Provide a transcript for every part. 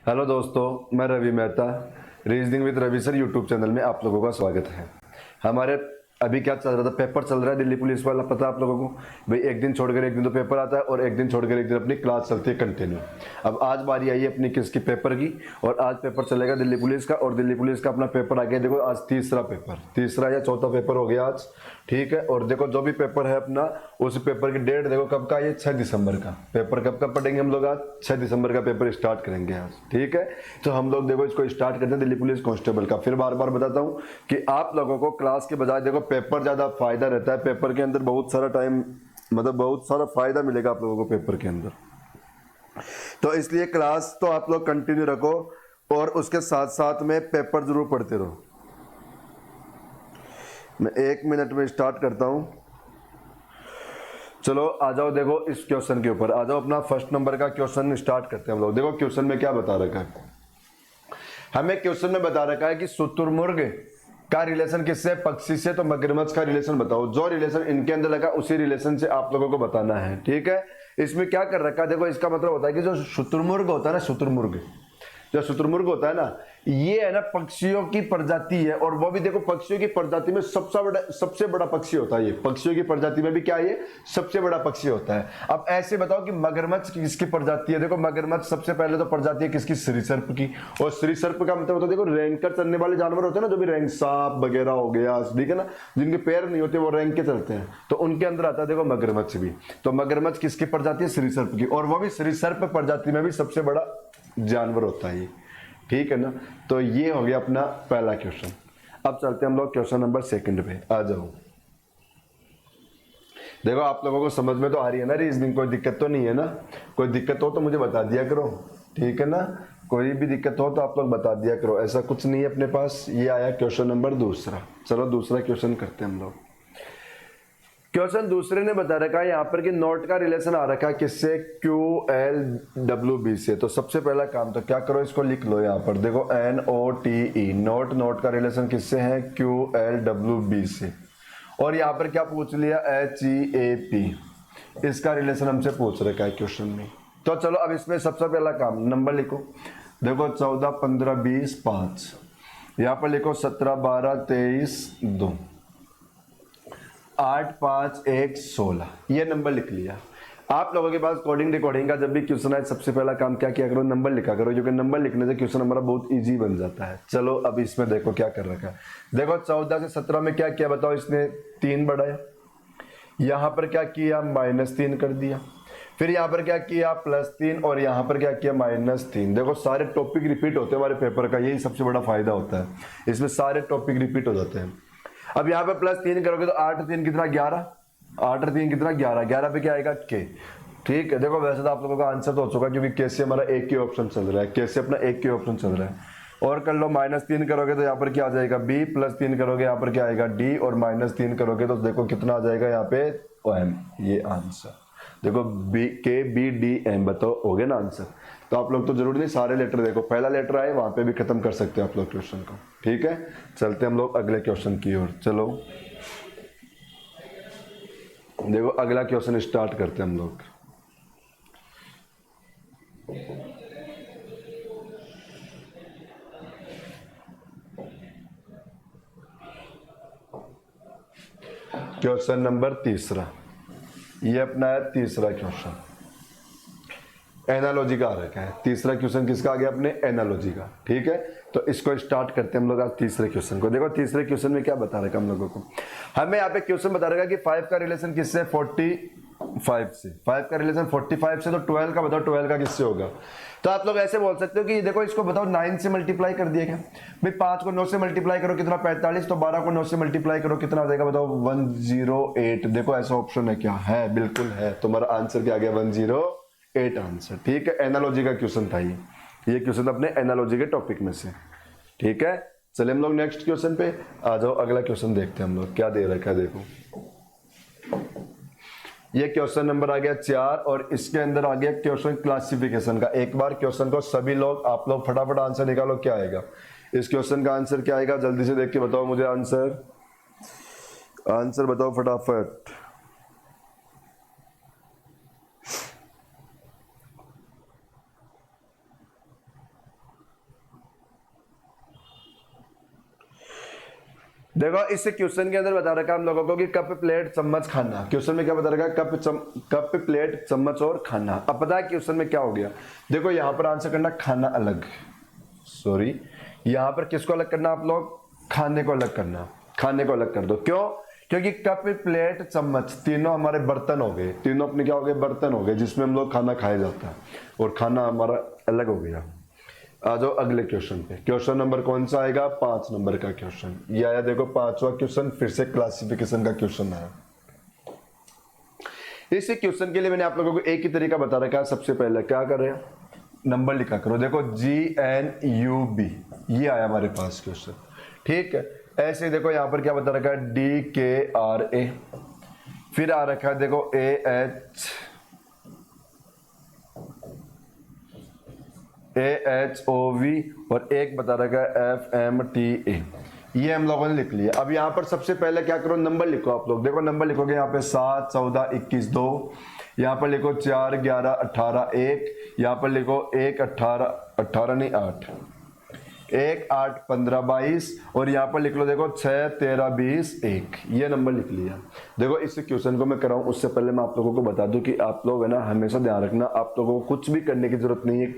Hello दोस्तों, मैं Ravi Mehta. Reasoning with Ravi sir YouTube channel में आप लोगों का स्वागत है। हमारे अभी क्या चल रहा था, पेपर चल रहा है दिल्ली पुलिस वाला, पता है आप लोगों को भाई। एक दिन छोड़कर एक दिन तो पेपर आता है और एक दिन छोड़कर एक दिन अपनी क्लास चलती है कंटिन्यू। अब आज बारी आई है अपनी किसकी, पेपर की। और आज पेपर चलेगा दिल्ली पुलिस का, और दिल्ली पुलिस का अपना पेपर आ गया। देखो आज तीसरा या चौथा पेपर हो गया आज, ठीक है। और देखो जो भी पेपर है अपना, उस पेपर की डेट देखो कब का, ये 6 दिसंबर का पेपर। कब पढ़ेंगे हम लोग? आज 6 दिसंबर का पेपर स्टार्ट करेंगे आज, ठीक है। तो हम लोग देखो इसको स्टार्ट करते हैं दिल्ली पुलिस कांस्टेबल का। फिर बार बार बताता हूँ कि आप लोगों को क्लास के बजाय देखो पेपर ज्यादा फायदा रहता है। पेपर के अंदर बहुत सारा टाइम, मतलब बहुत सारा फायदा मिलेगा आप लोगों को पेपर के अंदर। तो इसलिए क्लास तो आप लोग कंटिन्यू रखो और उसके साथ साथ में पेपर जरूर पढ़ते रहो। मैं 1 मिनट में स्टार्ट करता हूं। चलो आ जाओ, देखो इस क्वेश्चन के ऊपर आ जाओ। अपना फर्स्ट नंबर का क्वेश्चन स्टार्ट करते हैं हम लोग। देखो क्वेश्चन में क्या बता रखा है, हमें क्वेश्चन में बता रखा है कि शुतुरमुर्ग का रिलेशन किससे? पक्षी से। तो मगरमच्छ का रिलेशन बताओ। जो रिलेशन इनके अंदर लगा उसी रिलेशन से आप लोगों को बताना है, ठीक है। इसमें क्या कर रखा है देखो, इसका मतलब होता है कि जो शुतुरमुर्ग होता है ना, जो शुतुरमुर्ग होता है ना, ये है ना पक्षियों की प्रजाति है। और वो भी देखो पक्षियों की प्रजाति में सबसे बड़ा पक्षी होता है ये। पक्षियों की प्रजाति में भी क्या है, ये सबसे बड़ा पक्षी होता है। अब ऐसे बताओ कि मगरमच्छ किसकी प्रजाति है? देखो मगरमच्छ सबसे पहले तो प्रजाति है किसकी? सरीसृप की। और सरीसृप का मतलब होता है देखो रैंक कर चलने वाले जानवर होते हैं ना, जो भी रैंक, सांप वगैरह हो गया, ठीक है ना, जिनके पैर नहीं होते वो रैंक के चलते हैं, तो उनके अंदर आता है देखो मगरमच्छ भी। तो मगरमच्छ किसकी प्रजाति है? सरीसृप की। और वो भी सरीसृप प्रजाति में भी सबसे बड़ा जानवर होता है ये, ठीक है ना। तो ये हो गया अपना पहला क्वेश्चन। अब चलते हैं हम लोग क्वेश्चन नंबर 2 पे। आ जाओ, देखो आप लोगों को समझ में तो आ रही है ना रीजनिंग? कोई दिक्कत तो नहीं है ना? कोई दिक्कत हो तो मुझे बता दिया करो, ठीक है ना। कोई भी दिक्कत हो तो आप लोग बता दिया करो, ऐसा कुछ नहीं है अपने पास। ये आया क्वेश्चन नंबर 2। चलो दूसरा क्वेश्चन करते हैं हम लोग। क्वेश्चन दूसरे ने बता रखा है यहाँ पर कि नोट का रिलेशन आ रखा है किससे? क्यू एल डब्ल्यू बी से। तो सबसे पहला काम तो क्या करो, इसको लिख लो यहाँ पर। देखो NOTE, नोट का रिलेशन किससे है? क्यू एल डब्ल्यू बी से। और यहाँ पर क्या पूछ लिया? HEAP, इसका रिलेशन हमसे पूछ रखा है क्वेश्चन में। तो चलो अब इसमें सबसे पहला काम, नंबर लिखो। देखो 14, 15, 20, 5। यहाँ पर लिखो 17, 12, 23, 2, 8, 5, 1, 16। ये नंबर लिख लिया। आप लोगों के पास कोडिंग रिकॉर्डिंग का जब भी क्वेश्चन आए, सबसे पहला काम क्या किया करो? नंबर लिखा करो, क्योंकि नंबर लिखने से क्वेश्चन हमारा बहुत इजी बन जाता है। चलो अब इसमें देखो क्या कर रखा है। देखो 14 से 17 में क्या किया बताओ? इसने 3 बढ़ाया, यहां पर क्या किया? -3 कर दिया। फिर यहाँ पर क्या किया? +3। और यहाँ पर क्या किया? -3। देखो सारे टॉपिक रिपीट होते हैं हमारे पेपर का, यही सबसे बड़ा फायदा होता है, इसमें सारे टॉपिक रिपीट हो जाते हैं। अब यहाँ पे +3 करोगे तो 8 3 कितना? 11। 8 3 कितना? 11। 11 पे क्या आएगा? के, ठीक है। देखो वैसे तो आप लोगों का आंसर तो हो चुका, क्योंकि के से हमारा एक ही ऑप्शन चल रहा है, के से अपना एक ही ऑप्शन चल रहा है। और कर लो, -3 करोगे तो यहाँ पर क्या आ जाएगा? बी। +3 करोगे यहाँ पर क्या आएगा? डी। और -3 करोगे तो देखो कितना आ जाएगा यहाँ पे? OM। ये आंसर देखो, बी, के, बी, डी, एम, बताओ हो गया ना आंसर। तो आप लोग तो जरूरी नहीं सारे लेटर देखो, पहला लेटर आए वहां पे भी खत्म कर सकते हो आप लोग क्वेश्चन को, ठीक है। चलते हम लोग अगले क्वेश्चन की ओर। चलो देखो अगला क्वेश्चन स्टार्ट करते हैं हम लोग। क्वेश्चन नंबर 3, ये अपना है तीसरा क्वेश्चन, एनालॉजी का आ रखा है। तीसरा क्वेश्चन किसका आ गया? अपने एनालॉजी का, ठीक है। तो इसको स्टार्ट करते हैं हम लोग आज तीसरे क्वेश्चन को। देखो तीसरे क्वेश्चन में क्या बता रखा हम लोगों को, हमें यहाँ पे क्वेश्चन बता रखा है कि 5 का रिलेशन किससे? 45 से। 5 का रिलेशन 45 से, तो 12 का बताओ 12 का किससे होगा? तो आप लोग ऐसे बोल सकते हो कि देखो इसको बताओ 9 से मल्टीप्लाई कर दिया क्या भाई? 5 को 9 से मल्टीप्लाई करो कितना? 45। तो 12 को 9 से मल्टीप्लाई करो कितना आ जाएगा बताओ? 108। देखो ऐसा ऑप्शन है क्या? है, बिल्कुल है। तुम्हारा आंसर क्या आ गया? 108 आंसर, ठीक है। एनालॉजी का क्वेश्चन था ये क्वेश्चन अपने एनालॉजी के टॉपिक में से, ठीक है। चलिए हम लोग नेक्स्ट क्वेश्चन पे आ जाओ। अगला क्वेश्चन देखते हैं हम लोग क्या दे रखा है। देखो ये क्वेश्चन नंबर आ गया 4 और इसके अंदर आ गया क्वेश्चन क्लासिफिकेशन का। एक बार क्वेश्चन को सभी लोग, आप लोग फटाफट आंसर निकालो, क्या आएगा इस क्वेश्चन का? आंसर क्या आएगा? जल्दी से देख के बताओ मुझे आंसर बताओ फटाफट। देखो इस क्वेश्चन के अंदर बता रखा है हम लोगों को कि कप प्लेट चम्मच खाना। क्वेश्चन में क्या बता रखा है, कप प्लेट चम्मच और खाना। अब पता है क्वेश्चन में क्या हो गया, देखो यहाँ पर आंसर करना खाना अलग, सॉरी यहाँ पर किसको अलग करना, आप लोग खाने को अलग करना, खाने को अलग कर दो। क्यों, क्योंकि कप प्लेट चम्मच तीनों हमारे बर्तन हो गए, तीनों अपने क्या हो गए, बर्तन हो गए जिसमें हम लोग खाना खाया जाता है, और खाना हमारा अलग हो गया। आ जाओ अगले क्वेश्चन पे। क्वेश्चन नंबर कौन सा आएगा, 5 नंबर का क्वेश्चन। ये आया देखो 5वां क्वेश्चन, फिर से क्लासिफिकेशन का क्वेश्चन आया। इस क्वेश्चन के लिए मैंने आप लोगों को एक ही तरीका बता रखा है। सबसे पहले क्या करें, नंबर लिखा करो। देखो GNUB ये आया हमारे पास क्वेश्चन, ठीक है। ऐसे ही देखो यहाँ पर क्या बता रखा है, DKRA, फिर आ रखा है देखो AHOV, और एक बता रखा है FMTA। ये हम लोगों ने लिख लिया। अब यहाँ पर सबसे पहले क्या करो, नंबर लिखो आप लोग। देखो नंबर लिखोगे यहाँ पे 7, 14, 21, 2, यहाँ पर लिखो 4, 11, 18, 1, यहाँ पर लिखो 1, 18, 18 नहीं 8, 1, 8, 15, 22, और यहाँ पर लिख लो देखो 6, 13, 20, 1। ये नंबर लिख लिया। देखो इस क्वेश्चन को मैं कराऊं उससे पहले मैं आप लोगों को बता दूं कि आप लोग है ना हमेशा ध्यान रखना, आप लोगों को कुछ भी करने की जरूरत नहीं है,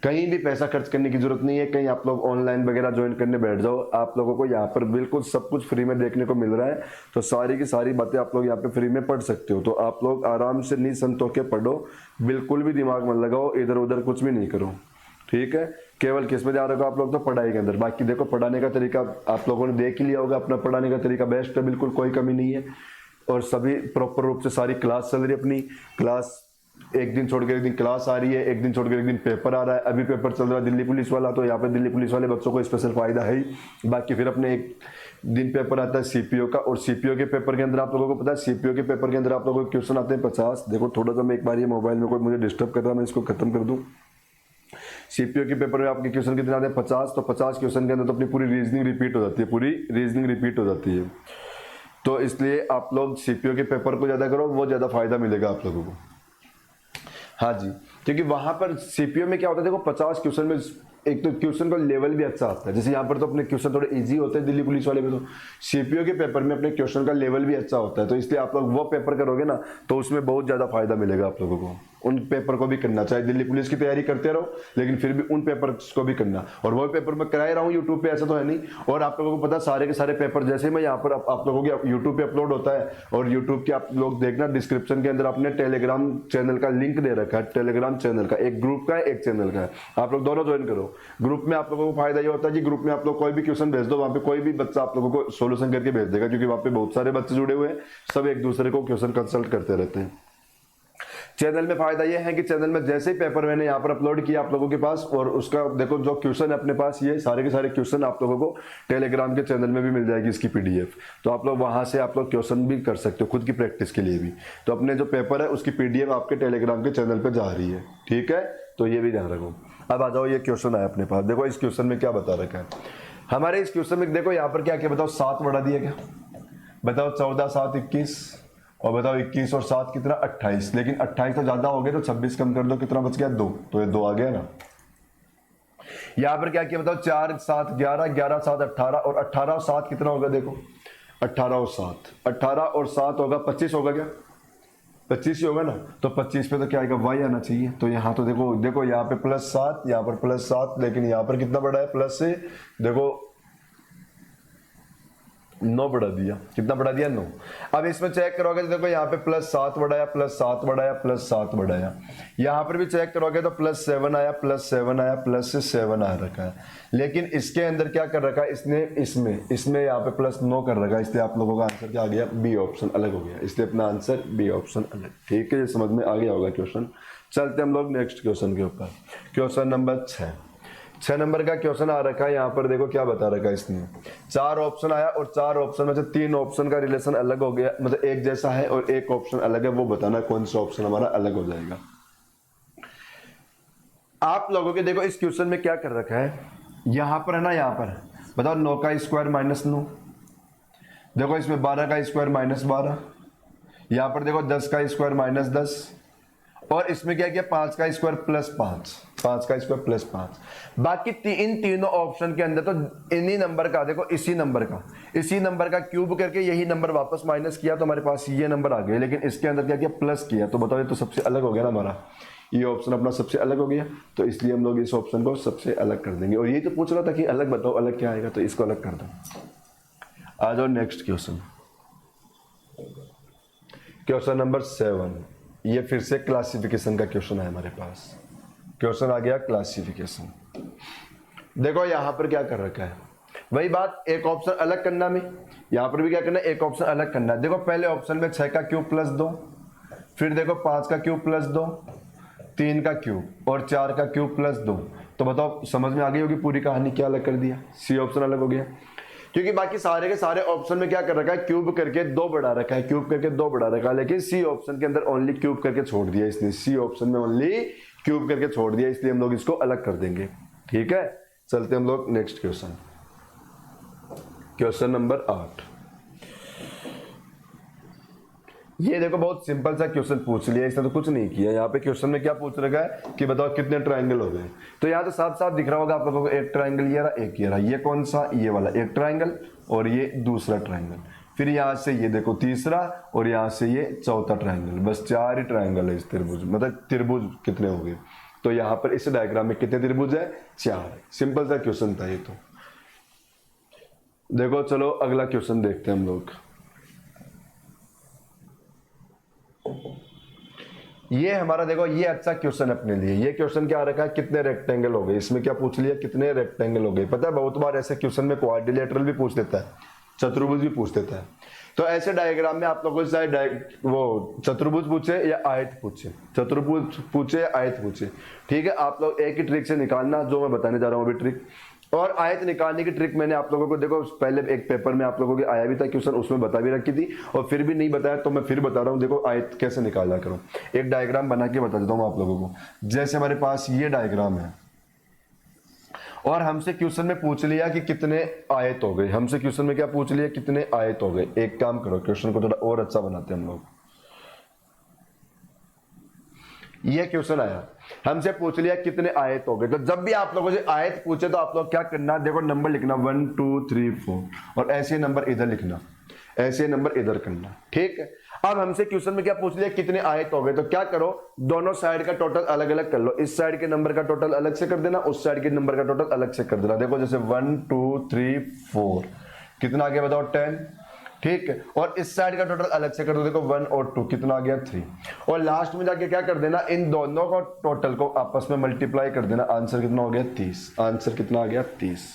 कहीं भी पैसा खर्च करने की जरूरत नहीं है, कहीं आप लोग ऑनलाइन वगैरह ज्वाइन करने बैठ जाओ। आप लोगों को यहाँ पर बिल्कुल सब कुछ फ्री में देखने को मिल रहा है, तो सारी की सारी बातें आप लोग यहाँ पे फ्री में पढ़ सकते हो। तो आप लोग आराम से निसंत होकर पढ़ो, बिल्कुल भी दिमाग मत लगाओ, इधर उधर कुछ भी नहीं करो, ठीक है। केवल किस में ध्यान रखो आप लोग, तो पढ़ाई के अंदर। बाकी देखो पढ़ाने का तरीका आप लोगों ने देख ही लिया होगा, अपना पढ़ाने का तरीका बेस्ट है, बिल्कुल कोई कमी नहीं है, और सभी प्रॉपर रूप से सारी क्लास चल रही है। अपनी क्लास एक दिन छोड़ के एक दिन क्लास आ रही है, एक दिन छोड़ के एक दिन पेपर आ रहा है। अभी पेपर चल रहा है दिल्ली पुलिस वाला, तो यहाँ पे दिल्ली पुलिस वाले बच्चों को स्पेशल फायदा है ही। बाकी फिर अपने एक दिन पेपर आता है सीपीओ का, और सीपीओ के पेपर के अंदर आप लोगों को पता है, सीपीओ के पेपर के अंदर आप लोगों को क्वेश्चन आते हैं 50। देखो थोड़ा सा मैं एक बार ये मोबाइल में कोई मुझे डिस्टर्ब कर रहा है, मैं इसको खत्म कर दूं। सीपीओ के पेपर में आपके क्वेश्चन कितने आते हैं 50, तो 50 क्वेश्चन के अंदर तो अपनी पूरी रीजनिंग रिपीट हो जाती है, पूरी रीजनिंग रिपीट हो जाती है। तो इसलिए आप लोग सीपीओ के पेपर को ज्यादा करो, वो ज्यादा फायदा मिलेगा आप लोगों को। हाँ जी, क्योंकि वहां पर सीपीओ में क्या होता है, देखो 50 क्वेश्चन में एक तो क्वेश्चन का लेवल भी अच्छा आता है। जैसे यहाँ पर तो अपने क्वेश्चन थोड़े इजी होते हैं दिल्ली पुलिस वाले में, तो सीपीओ के पेपर में अपने क्वेश्चन का लेवल भी अच्छा होता है। तो इसलिए आप लोग वो पेपर करोगे ना, तो उसमें बहुत ज्यादा फायदा मिलेगा आप लोगों को। उन पेपर को भी करना, चाहे दिल्ली पुलिस की तैयारी करते रहो, लेकिन फिर भी उन पेपर को भी करना। और वो पेपर मैं करा रहा हूँ यूट्यूब पे, ऐसा तो है नहीं। और आप लोगों को पता सारे के सारे पेपर जैसे मैं यहाँ पर आप लोगों के यूट्यूब पे अपलोड होता है, और यूट्यूब के आप लोग देखना डिस्क्रिप्शन के अंदर अपने टेलीग्राम चैनल का लिंक दे रखा है। टेलीग्राम चैनल का एक ग्रुप का है, एक चैनल का है, आप लोग दोनों ज्वाइन करो। ग्रुप में आप लोगों को फायदा ये होता है कि ग्रुप में आप लोग कोई भी क्वेश्चन भेज दो, वहां पे कोई भी बच्चा आप लोगों को सोल्यूशन करके भेज देगा, क्योंकि वहां पे बहुत सारे बच्चे जुड़े हुए हैं, सब एक दूसरे को क्वेश्चन कंसल्ट करते रहते हैं। चैनल में फायदा ये है कि चैनल में जैसे ही पेपर मैंने यहाँ पर अपलोड किया आप लोगों के पास, और उसका देखो जो क्वेश्चन है अपने पास, ये सारे के सारे क्वेश्चन आप लोगों को टेलीग्राम के चैनल में भी मिल जाएगी इसकी पीडीएफ। तो आप लोग वहां से आप लोग क्वेश्चन भी कर सकते हो खुद की प्रैक्टिस के लिए भी। तो अपने जो पेपर है उसकी पीडीएफ आपके टेलीग्राम के चैनल पर जा रही है, ठीक है, तो ये भी ध्यान रखो। अब आ जाओ, ये क्वेश्चन आया अपने पास। देखो इस क्वेश्चन में क्या बता रखा है हमारे इस क्वेश्चन में, देखो यहाँ पर क्या क्या बताओ, 7 बढ़ा दिया क्या, बताओ 14, 7, 21, और बताओ 21 और 7 कितना 28। लेकिन 28 तो ज्यादा हो गया, तो 26 कम कर दो, कितना बच गया 2, तो ये 2 आ गया ना। यहाँ पर क्या किया बताओ, 4, 7, 11, 11, 7, 18, और 18 और 7 कितना होगा, देखो 18 और 7, 18 और 7 होगा 25 होगा क्या, 25 ही होगा ना। तो 25 पे तो क्या आएगा, y आना चाहिए। तो यहाँ तो देखो देखो यहाँ पे +7, यहाँ पर +7, लेकिन यहाँ पर कितना बढ़ा है, प्लस से देखो 9 बढ़ा दिया, कितना बढ़ा दिया 9। अब इसमें चेक करोगे तो देखो यहाँ पे +7 बढ़ाया, +7 बढ़ाया, +7 बढ़ाया। यहाँ पर भी चेक करोगे तो +7 आया, +7 आया, +7 आ रखा है। लेकिन इसके अंदर क्या कर रखा है इसने, इसमें यहाँ पे +9 कर रखा है, इसलिए आप लोगों का आंसर क्या आ गया, बी ऑप्शन अलग हो गया। इसलिए अपना आंसर बी ऑप्शन अलग, ठीक है, ये समझ में आ गया होगा क्वेश्चन। चलते हम लोग नेक्स्ट क्वेश्चन के ऊपर। क्वेश्चन नंबर 6 नंबर का क्वेश्चन आ रखा है। यहाँ पर देखो क्या बता रखा है इसने, 4 ऑप्शन आया, और 4 ऑप्शन में से 3 ऑप्शन का रिलेशन अलग हो गया, मतलब एक जैसा है, और एक ऑप्शन अलग है। वो बताना कौन सा ऑप्शन हमारा अलग हो जाएगा। आप लोगों के देखो इस क्वेश्चन में क्या कर रखा है, यहाँ पर है ना, यहाँ पर बताओ 9 का स्क्वायर -9, देखो इसमें 12 का स्क्वायर -12, यहाँ पर देखो 10 का स्क्वायर -10, और इसमें क्या किया 5 का स्क्वायर +5। 5 का स्क्वायर प्लस 5। बाकी इन तीनों ऑप्शन के अंदर तो इन्हीं नंबर का, देखो इसी नंबर का क्यूब करके यही नंबर वापस माइनस किया तो हमारे पास ये नंबर आ गए, लेकिन इसके अंदर क्या किया, प्लस किया। तो बताओ ये तो सबसे अलग हो गया ना हमारा, ये ऑप्शन अपना सबसे अलग हो गया, तो इसलिए हम लोग इस ऑप्शन को सबसे अलग कर देंगे। और ये तो पूछ रहा था कि अलग बताओ, अलग क्या आएगा, तो इसको अलग कर दो। आ जाओ नेक्स्ट क्वेश्चन, क्वेश्चन नंबर 7। ये फिर से क्लासिफिकेशन का क्वेश्चन है हमारे पास। क्वेश्चन आ गया क्लासिफिकेशन। देखो यहां पर क्या कर रखा है, वही बात, एक ऑप्शन अलग करना में, यहां पर भी क्या करना है, एक ऑप्शन अलग करना है। देखो पहले ऑप्शन में 6 का क्यूब प्लस 2, फिर देखो 5 का क्यूब प्लस 2, 3 का क्यूब और 4 का क्यूब प्लस 2। तो बताओ समझ में आ गई होगी पूरी कहानी, क्या अलग कर दिया, सी ऑप्शन अलग हो गया। क्योंकि बाकी सारे के सारे ऑप्शन में क्या कर रखा है, क्यूब करके 2 बढ़ा रखा है, क्यूब करके 2 बढ़ा रखा है, लेकिन सी ऑप्शन के अंदर ओनली क्यूब करके छोड़ दिया इसने, सी ऑप्शन में ओनली क्यूब करके छोड़ दिया, इसलिए हम लोग इसको अलग कर देंगे। ठीक है, चलते हम लोग नेक्स्ट क्वेश्चन, क्वेश्चन नंबर 8। ये देखो बहुत सिंपल सा क्वेश्चन पूछ लिया, इसने तो कुछ नहीं किया। यहाँ पे क्वेश्चन में क्या पूछ रखा है कि बताओ कितने ट्रायंगल हो गए। तो यहाँ तो साफ साफ दिख रहा होगा आप लोगों को, एक ट्रायंगल ये रहा, एक ये रहा, ये कौन सा, ये वाला एक ट्रायंगल और ये दूसरा ट्रायंगल, फिर यहाँ से ये देखो तीसरा और यहाँ से ये चौथा ट्रायंगल, बस 4 ही ट्रायंगल है इस त्रिभुज, मतलब त्रिभुज कितने हो गए। तो यहाँ पर इस डायग्राम में कितने त्रिभुज है, 4। सिंपल सा क्वेश्चन था ये तो। देखो चलो अगला क्वेश्चन देखते हैं हम लोग। ये हमारा देखो ये अच्छा क्वेश्चन अपने लिए, ये क्वेश्चन क्या रखा है, कितने रेक्टेंगल हो गए। इसमें क्या पूछ लिया, कितने रेक्टेंगल हो गए। पता है बहुत बार ऐसे क्वेश्चन में क्वाड्रिलेटरल भी पूछ देता है, चतुर्भुज भी पूछ देता है। तो ऐसे डायग्राम में आप लोगों से चाहे वो चतुर्भुज पूछे या आयत पूछे, चतुर्भुज पूछे या आयत पूछे, ठीक है, आप लोग एक ही ट्रिक से निकालना जो मैं बताने जा रहा हूँ अभी ट्रिक। और आयत निकालने की ट्रिक मैंने आप लोगों को देखो पहले एक पेपर में आप लोगों के आया भी था क्वेश्चन, उसमें बता भी रखी थी, और फिर भी नहीं बताया तो मैं फिर बता रहा हूँ। देखो आयत कैसे निकाला करो, एक डायग्राम बना के बता देता हूँ आप लोगों को। जैसे हमारे पास ये डायग्राम है और हमसे क्वेश्चन में पूछ लिया कि कितने आयत हो गए, हमसे क्वेश्चन में क्या पूछ लिया, कितने आयत हो गए। एक काम करो, क्वेश्चन को थोड़ा और अच्छा बनाते हैं हम लोग। ये क्वेश्चन आया, हमसे पूछ लिया कितने आयत हो गए। तो जब भी आप लोगों से आयत पूछे तो आप लोग क्या करना, देखो नंबर लिखना 1 2 3 4 और ऐसे नंबर इधर लिखना, ऐसे नंबर इधर करना, ठीक है। अब हमसे क्वेश्चन में क्या पूछ लिया, कितने आयत हो गए। तो क्या करो, दोनों साइड का टोटल अलग अलग कर लो, इस साइड के नंबर का टोटल अलग से कर देना, उस साइड के नंबर का टोटल अलग से कर देना। देखो जैसे 1 2 3 4 कितना आ गया बताओ, 10, ठीक है। और इस साइड का टोटल अलग से कर दो, देखो 1 और 2 कितना आ गया, 3। और लास्ट में जाके क्या कर देना, इन दोनों को टोटल को आपस में मल्टीप्लाई कर देना। आंसर कितना हो गया, 30। आंसर कितना आ गया, 30।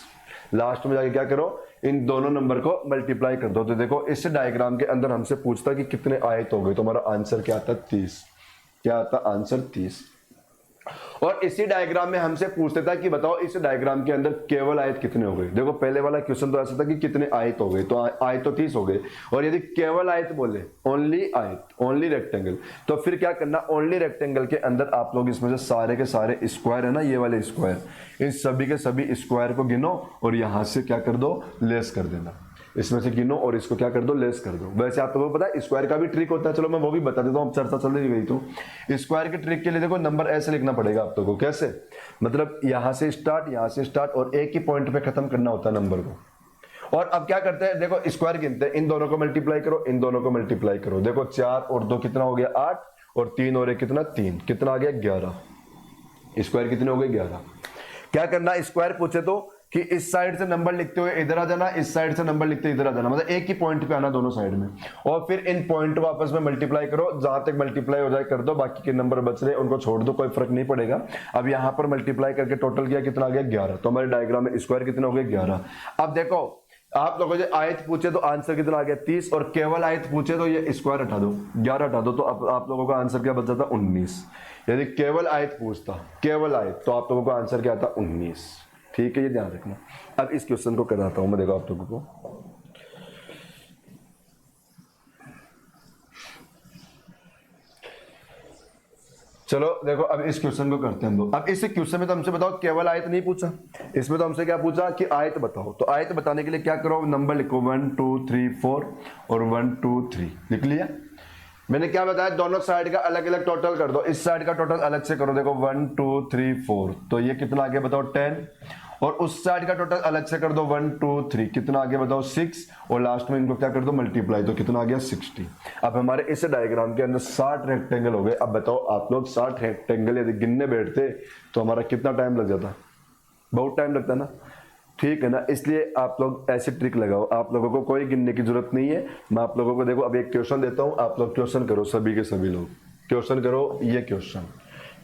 लास्ट में जाके क्या करो, इन दोनों नंबर को मल्टीप्लाई कर दो। तो देखो इस डायग्राम के अंदर हमसे पूछता कि कितने आयत हो गए, तो हमारा आंसर क्या आता, 30। क्या आता, आंसर 30। और इसी डायग्राम में हमसे पूछते था कि बताओ इस डायग्राम के अंदर केवल आयत कितने हो गए। देखो पहले वाला क्वेश्चन तो ऐसा था कि कितने आयत हो गए, तो आयत तो 30 हो गए। और यदि केवल आयत बोले, ओनली आयत, ओनली रेक्टेंगल, तो फिर क्या करना, ओनली रेक्टेंगल के अंदर आप लोग इसमें से सारे के सारे स्क्वायर है ना, ये वाले स्क्वायर, इन सभी के सभी स्क्वायर को गिनो और यहां से क्या कर दो, लेस कर देना। इसमें से गिनो और इसको क्या कर दो, लेस कर दो। वैसे आप लोगों को पता है स्क्वायर का भी ट्रिक होता है, चलो मैं वो भी बता देता हूँ, चर्चा चल रही गई तो। स्क्वायर के ट्रिक के लिए देखो नंबर ऐसे लिखना पड़ेगा आप लोगों को। कैसे, मतलब यहां से स्टार्ट और एक ही पॉइंट पे खत्म करना होता है नंबर को। और अब क्या करते हैं, देखो स्क्वायर गिनते हैं, इन दोनों को मल्टीप्लाई करो, इन दोनों को मल्टीप्लाई करो। देखो 4 और 2 कितना हो गया, 8 और 3 और 1 कितना, 3, कितना आ गया, 11। स्क्वायर कितने हो गए, 11। क्या करना, स्क्वायर पूछे तो कि इस साइड से नंबर लिखते हुए इधर आ जाना, इस साइड से नंबर लिखते इधर आ जाना, मतलब एक ही पॉइंट पे आना दोनों साइड में। और फिर इन पॉइंट को आपस में मल्टीप्लाई करो, जहां तक मल्टीप्लाई हो जाए कर दो, बाकी के नंबर बच रहे उनको छोड़ दो, कोई फर्क नहीं पड़ेगा। अब यहां पर मल्टीप्लाई करके टोटल किया, कितना आ गया, 11। तो हमारे डायग्राम में स्क्वायर कितने हो गए, 11। अब देखो आप लोगों से आयत पूछे तो आंसर कितना आ गया, 30, और केवल आयत पूछे तो ये स्क्वायर हटा दो, 11 हटा दो, तो आप लोगों का आंसर क्या बच जाता, 19। यदि केवल आयत पूछता, केवल आयत, तो आप लोगों का आंसर क्या आता, 19। ठीक है, ये ध्यान रखना। अब इस क्वेश्चन को कराता हूं मैं, देखो आप लोगों को। चलो देखो अब इस क्वेश्चन को करते हैं हम लोग। अब इस क्वेश्चन में तो हमसे बताओ केवल आयत नहीं पूछा, इसमें तो हमसे क्या पूछा कि आयत बताओ। तो आयत बताने के लिए क्या करो, नंबर लिखो 1 2 3 4 और 1 2 3 लिख लिया। मैंने क्या बताया, दोनों साइड का अलग अलग टोटल कर दो। इस साइड का टोटल अलग से करो, देखो 1 2 3 4, तो ये कितना आ गया बताओ 10। और उस साइड का टोटल अलग से कर दो 1 2 3, कितना आ गया बताओ 6। और लास्ट में इनको क्या कर दो मल्टीप्लाई, तो कितना आ गया 60। अब हमारे इस डायग्राम के अंदर 60 रेक्टेंगल हो गए। अब बताओ आप लोग 60 रेक्टेंगल यदि गिनने बैठते तो हमारा कितना टाइम लग जाता, बहुत टाइम लगता ना, ठीक है ना। इसलिए आप लोग ऐसी ट्रिक लगाओ, आप लोगों को कोई गिनने की जरूरत नहीं है। मैं आप लोगों को देखो अब एक क्वेश्चन देता हूं, आप लोग क्वेश्चन करो, सभी के सभी लोग क्वेश्चन करो। ये क्वेश्चन,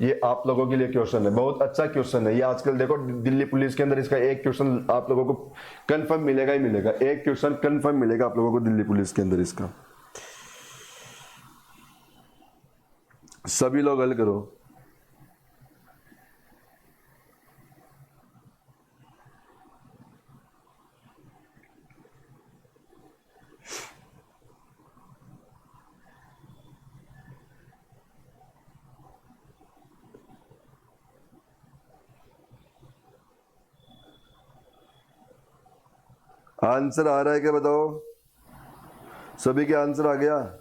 ये आप लोगों के लिए क्वेश्चन है, बहुत अच्छा क्वेश्चन है ये। आजकल देखो दिल्ली पुलिस के अंदर इसका एक क्वेश्चन आप लोगों को कंफर्म मिलेगा ही मिलेगा, एक क्वेश्चन कंफर्म मिलेगा आप लोगों को दिल्ली पुलिस के अंदर इसका। सभी लोग हल करो। आंसर आ रहा है क्या बताओ, सभी के आंसर आ गया।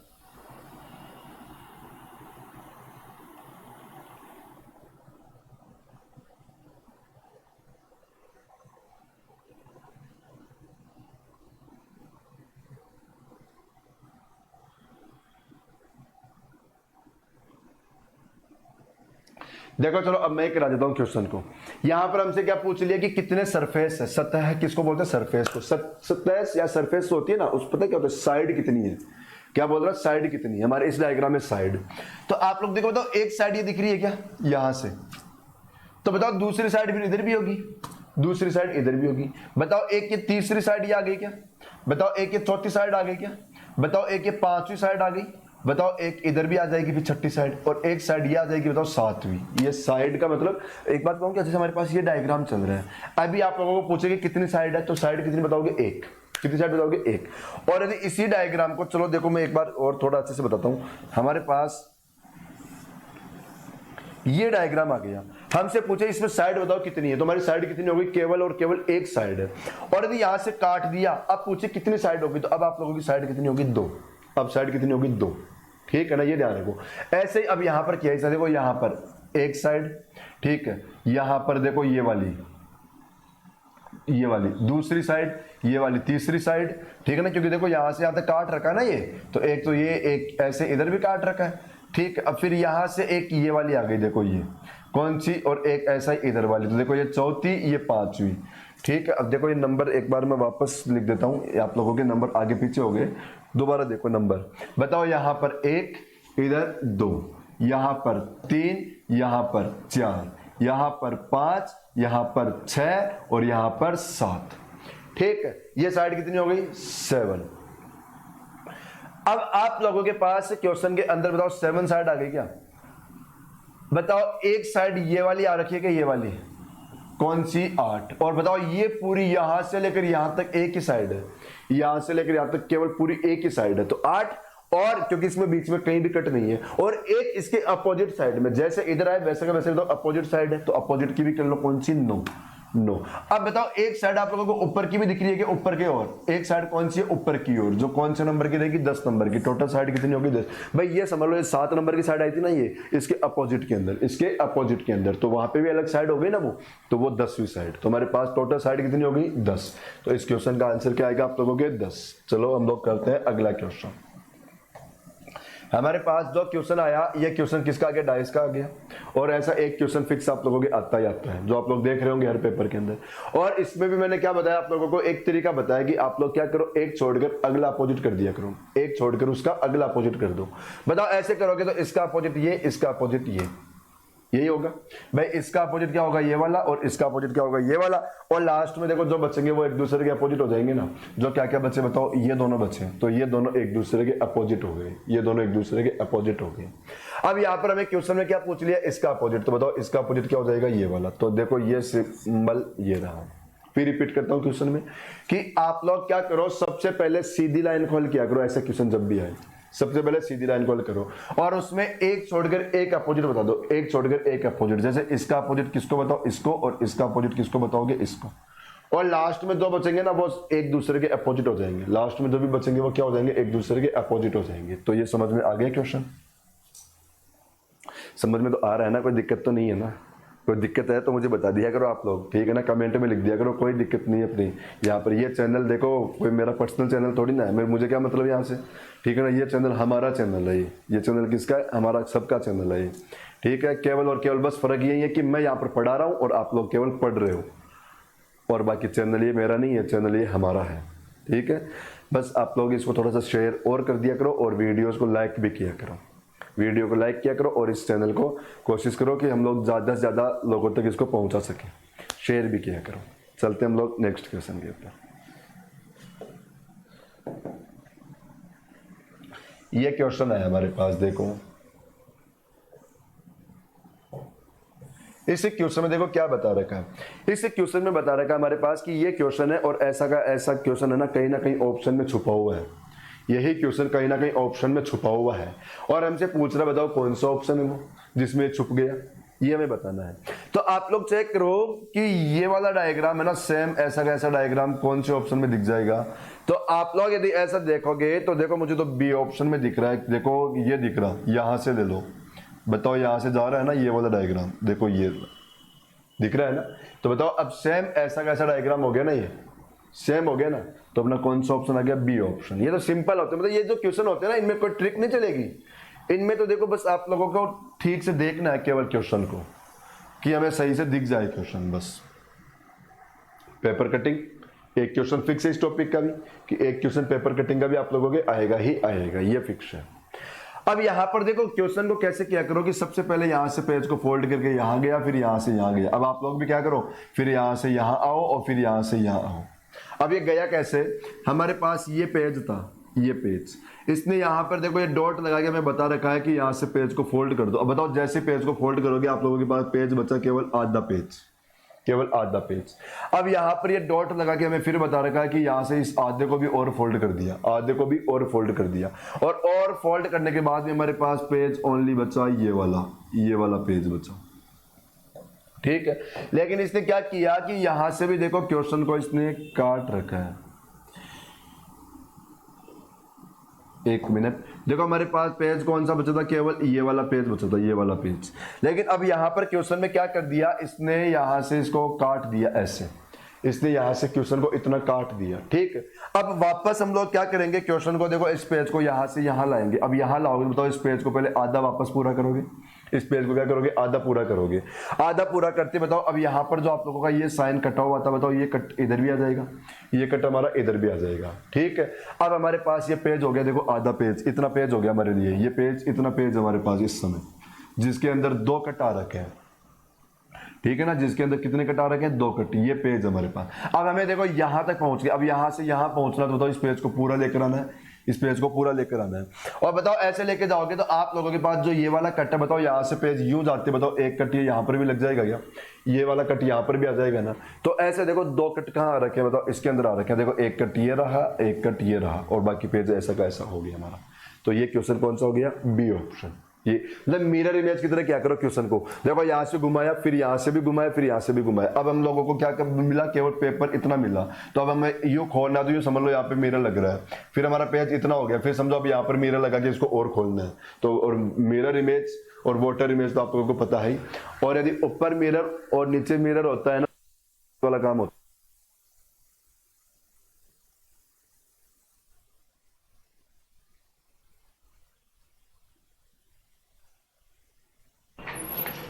देखो चलो अब मैं करा देता हूं क्वेश्चन को। यहां पर हमसे क्या पूछ लिया कि कितने सरफेस है, सतह है, किसको बोलते हैं सरफेस को। सतह या सरफेस होती है ना, उस पता क्या होता है, साइड कितनी है। क्या बोल रहा है, साइड कितनी है हमारे इस डायग्राम में साइड। तो आप लोग देखो बताओ, एक साइड ये दिख रही है क्या यहां से, तो बताओ दूसरी साइड फिर इधर भी होगी, दूसरी साइड इधर भी होगी। बताओ एक ये तीसरी साइड ये आ गई क्या, बताओ एक ये चौथी साइड आ गई क्या, बताओ एक ये पांचवी साइड आ गई, बताओ एक इधर भी आ जाएगी फिर छठी साइड, और एक साइड ये आ जाएगी बताओ सातवीं। ये साइड का मतलब एक बात कहूँ क्या, जैसे हमारे पास ये डायग्राम चल रहा है, अभी आप लोगों को पूछेंगे कितनी साइड है, तो साइड कितनी बताओगे, एक। कितनी साइड बताओगे, एक। और यदि इसी डायग्राम को, चलो देखो मैं एक बार और थोड़ा अच्छे से बताता हूँ। हमारे पास ये डायग्राम आ गया, हमसे पूछे इसमें साइड बताओ कितनी है, तो हमारी साइड कितनी होगी, केवल और केवल एक साइड है। और यदि यहां से काट दिया, अब पूछे कितनी साइड होगी, तो अब आप लोगों की साइड कितनी होगी, दो। अब साइड कितनी होगी, दो। ठीक है ना, ये ध्यान रखो। ऐसे ही अब यहां पर किया, ऐसा देखो यहां पर एक साइड, ठीक है, यहां पर देखो ये वाली दूसरी साइड, ये वाली तीसरी साइड, ठीक है ना, क्योंकि देखो यहां से यहां तक काट रखा है ना ये, तो एक तो ये एक ऐसे इधर भी काट रखा है, ठीक है। अब फिर यहां से एक ये वाली आ गई, देखो ये कौन सी, और एक ऐसा ही इधर वाली, तो देखो ये चौथी, ये पांचवी, ठीक है। अब देखो ये नंबर एक बार मैं वापस लिख देता हूं, आप लोगों के नंबर आगे पीछे हो गए, दोबारा देखो नंबर। बताओ यहां पर एक, इधर दो, यहां पर तीन, यहां पर चार, यहां पर पांच, यहां पर छह, और यहां पर सात, ठीक है। ये साइड कितनी हो गई, 7। अब आप लोगों के पास क्वेश्चन के अंदर बताओ 7 साइड आ गई क्या, बताओ एक साइड ये वाली आ रखी है क्या, ये वाली कौन सी, 8। और बताओ ये पूरी यहां से लेकर यहां तक एक ही साइड है, यहां से लेकर यहां तक केवल पूरी एक ही साइड है, तो 8। और क्योंकि इसमें बीच में कहीं भी कट नहीं है, और एक इसके अपोजिट साइड में, जैसे इधर आए वैसे का वैसे, बताओ अपोजिट साइड है, तो अपोजिट की भी कर लो, कौन सी, 9। अब बताओ एक साइड आप लोगों को ऊपर की भी दिख रही है कि ऊपर की ओर, एक साइड कौन सी है, ऊपर की ओर, जो कौन से नंबर की रहेगी, 10 नंबर की। टोटल साइड कितनी होगी, 10। भाई ये समझ लो, ये 7 नंबर की साइड आई थी ना, ये इसके अपोजिट के अंदर, इसके अपोजिट के अंदर, तो वहां पे भी अलग साइड हो गई ना वो, तो वो 10वीं साइड। तो हमारे पास टोटल साइड कितनी होगी, 10। तो इस क्वेश्चन का आंसर क्या आएगा आप लोगों के, 10। चलो हम लोग करते हैं अगला क्वेश्चन। हमारे पास जो क्वेश्चन आया, ये क्वेश्चन किसका आ गया, डाइस का आ गया। और ऐसा एक क्वेश्चन फिक्स आप लोगों के आता ही आता है, जो आप लोग देख रहे होंगे हर पेपर के अंदर। और इसमें भी मैंने क्या बताया आप लोगों को, एक तरीका बताया कि आप लोग क्या करो, एक छोड़कर अगला अपोजिट कर दिया करो, एक छोड़कर उसका अगला अपोजिट कर दो। बताओ ऐसे करोगे तो इसका अपोजिट ये, इसका अपोजिट ये, यही होगा। भाई इसका अपोजिट क्या होगा, ये वाला, और इसका अपोजिट क्या होगा, ये वाला। और लास्ट में देखो जो बचेंगे वो एक दूसरे के अपोजिट हो जाएंगे ना। जो क्या क्या बचे बताओ, ये दोनों बचे, तो ये दोनों एक दूसरे के अपोजिट हो गए, ये दोनों एक दूसरे के अपोजिट हो गए। अब यहाँ पर हमें क्वेश्चन में क्या पूछ लिया, इसका अपोजिट, तो बताओ इसका अपोजिट क्या हो जाएगा, ये वाला। तो देखो ये सिंबल ये रहा। फिर रिपीट करता हूँ क्वेश्चन में कि आप लोग क्या करो, सबसे पहले सीधी लाइन खोल किया करो, ऐसा क्वेश्चन जब भी आए सबसे पहले सीधी लाइन कॉल करो, और उसमें एक छोड़कर एक अपोजिट बता दो, एक छोड़कर एक अपोजिट। जैसे इसका अपोजिट किसको बताओ, इसको, और इसका अपोजिट किसको बताओगे, इसको। और लास्ट में दो बचेंगे ना वो एक दूसरे के अपोजिट हो जाएंगे, लास्ट में जो भी बचेंगे वो क्या हो जाएंगे, एक दूसरे के अपोजिट हो जाएंगे। तो ये समझ में आ गया क्वेश्चन? समझ में तो आ रहा है ना, कोई दिक्कत तो नहीं है ना? कोई दिक्कत है तो मुझे बता दिया करो आप लोग, ठीक है ना, कमेंट में लिख दिया करो, कोई दिक्कत नहीं है अपनी। यहाँ पर ये चैनल देखो कोई मेरा पर्सनल चैनल थोड़ी ना है, मुझे क्या मतलब यहाँ से, ठीक है ना, ये चैनल हमारा चैनल है, ये चैनल किसका है, हमारा सबका चैनल है, ठीक है। केवल और केवल बस फर्क यही है कि मैं यहाँ पर पढ़ा रहा हूँ और आप लोग केवल पढ़ रहे हो, और बाकी चैनल ये मेरा नहीं है, चैनल ये हमारा है, ठीक है। बस आप लोग इसको थोड़ा सा शेयर और कर दिया करो और वीडियोज़ को लाइक भी किया करो, वीडियो को लाइक किया करो और इस चैनल को कोशिश करो कि हम लोग ज़्यादा से ज़्यादा लोगों तक इसको पहुंचा सकें, शेयर भी किया करो। चलते हम लोग नेक्स्ट क्वेश्चन के ऊपर। ये क्वेश्चन है हमारे पास, देखो इस क्वेश्चन में देखो क्या बता रखा है, इस क्वेश्चन में बता रखा है हमारे पास कि ये क्वेश्चन है और ऐसा का ऐसा क्वेश्चन है ना कहीं ऑप्शन में छुपा हुआ है, यही क्वेश्चन कहीं ना कहीं ऑप्शन में छुपा हुआ है और हमसे पूछ रहा बताओ कौन सा ऑप्शन है वो जिसमें छुप गया, ये हमें बताना है। तो आप लोग चेक करो कि ये वाला डायग्राम है ना सेम ऐसा का ऐसा डायग्राम कौन से ऑप्शन में दिख जाएगा। तो आप लोग यदि ऐसा देखोगे तो देखो मुझे तो बी ऑप्शन में दिख रहा है, देखो ये दिख रहा, यहां से ले लो, बताओ यहां से जा रहा है ना ये वाला डायग्राम, देखो ये दिख रहा है ना, तो बताओ अब सेम ऐसा कैसा डायग्राम हो गया ना, ये सेम हो गया ना, तो अपना कौन सा ऑप्शन आ गया, बी ऑप्शन। ये तो सिंपल होता है, मतलब ये जो क्वेश्चन होते हैं ना इनमें कोई ट्रिक नहीं चलेगी, इनमें तो देखो बस आप लोगों को ठीक से देखना है केवल क्वेश्चन को कि हमें सही से दिख जाए क्वेश्चन, बस पेपर कटिंग एक क्वेश्चन फिक्स है इस टॉपिक का भी कि एक क्वेश्चन पेपर कटिंग का भी आप लोगों के आएगा ही आएगा, ये फिक्स है। अब यहां पर देखो क्वेश्चन को कैसे किया करो कि सबसे पहले यहां से पेज को फोल्ड करके यहां गया, फिर यहां से यहां गया। अब आप लोग भी क्या करो, फिर यहां से यहां आओ और फिर यहां से यहां आओ। अब ये गया कैसे, हमारे पास ये पेज था, ये पेज, इसने यहां पर देखो ये डॉट लगा के हमें बता रखा है कि यहां से पेज को फोल्ड कर दो। अब बताओ जैसे पेज को फोल्ड करोगे आप लोगों के पास पेज बचा केवल आधा पेज, केवल आधा पेज। अब यहां पर ये डॉट लगा के हमें फिर बता रखा है कि यहां से इस आधे को भी और फोल्ड कर दिया, आधे को भी और फोल्ड कर दिया, और फोल्ड करने के बाद में हमारे पास पेज ओनली बचा ये वाला पेज बचा, ठीक है। लेकिन इसने क्या किया कि यहां से भी देखो क्वेश्चन को इसने काट रखा है, एक मिनट, देखो हमारे पास पेज कौन सा बचा था, केवल ये वाला पेज बचा था, ये वाला पेज। लेकिन अब यहां पर क्वेश्चन में क्या कर दिया, इसने यहां से इसको काट दिया ऐसे, इसने यहां से क्वेश्चन को इतना काट दिया, ठीक है। अब वापस हम लोग क्या करेंगे, क्वेश्चन को देखो इस पेज को यहां से यहां लाएंगे। अब यहां लाओगे बताओ इस पेज को पहले आधा वापस पूरा करोगे, इस पेज को क्या करोगे, आधा पूरा करोगे। आधा पूरा करते बताओ अब यहां पर जो आप लोगों का ये साइन कटा हुआ था, बताओ ये कट इधर भी आ जाएगा, ये कट हमारा इधर भी आ जाएगा, ठीक है। अब हमारे पास ये पेज हो गया, देखो आधा पेज, इतना पेज हो गया हमारे लिए, ये पेज इतना पेज हमारे पास इस समय, जिसके अंदर 2 कट आ रखे हैं, ठीक है ना, जिसके अंदर कितने कट आ रखे हैं, 2 कट, ये पेज हमारे पास। अब हमें देखो यहां तक पहुंच गया, अब यहां से यहां पहुंचना, तो बताओ इस पेज को पूरा लेकर आना है, इस पेज को पूरा लेकर आना है। और बताओ ऐसे लेके जाओगे तो आप लोगों के पास जो ये वाला कट है, बताओ यहां से पेज यूं जाते, बताओ एक कट ये यहां पर भी लग जाएगा क्या, ये वाला कट यहां पर भी आ जाएगा ना। तो ऐसे देखो 2 कट कहां आ रखे हैं, बताओ इसके अंदर आ रखे हैं, देखो एक कट ये रहा, एक कट ये रहा, और बाकी पेज ऐसा का ऐसा हो गया हमारा। तो ये क्वेश्चन कौन सा हो गया, बी ऑप्शन। ये मतलब मिरर इमेज की तरह क्या करो क्वेश्चन को, देखो यहां से घुमाया, फिर यहां से भी घुमाया, फिर यहां से भी घुमाया। अब हम लोगों को क्या मिला, केवल पेपर इतना मिला। तो अब हमें यूं खोलना, तो यूं समझ लो यहाँ पे मिरर लग रहा है, फिर हमारा पेज इतना हो गया, फिर समझो अब यहाँ पर मिरर लगा के इसको और खोलना है। तो और मिरर इमेज और वाटर इमेज तो आप लोगों को पता है। और यदि ऊपर मिरर और नीचे मिरर होता है ना, वाला काम होता है।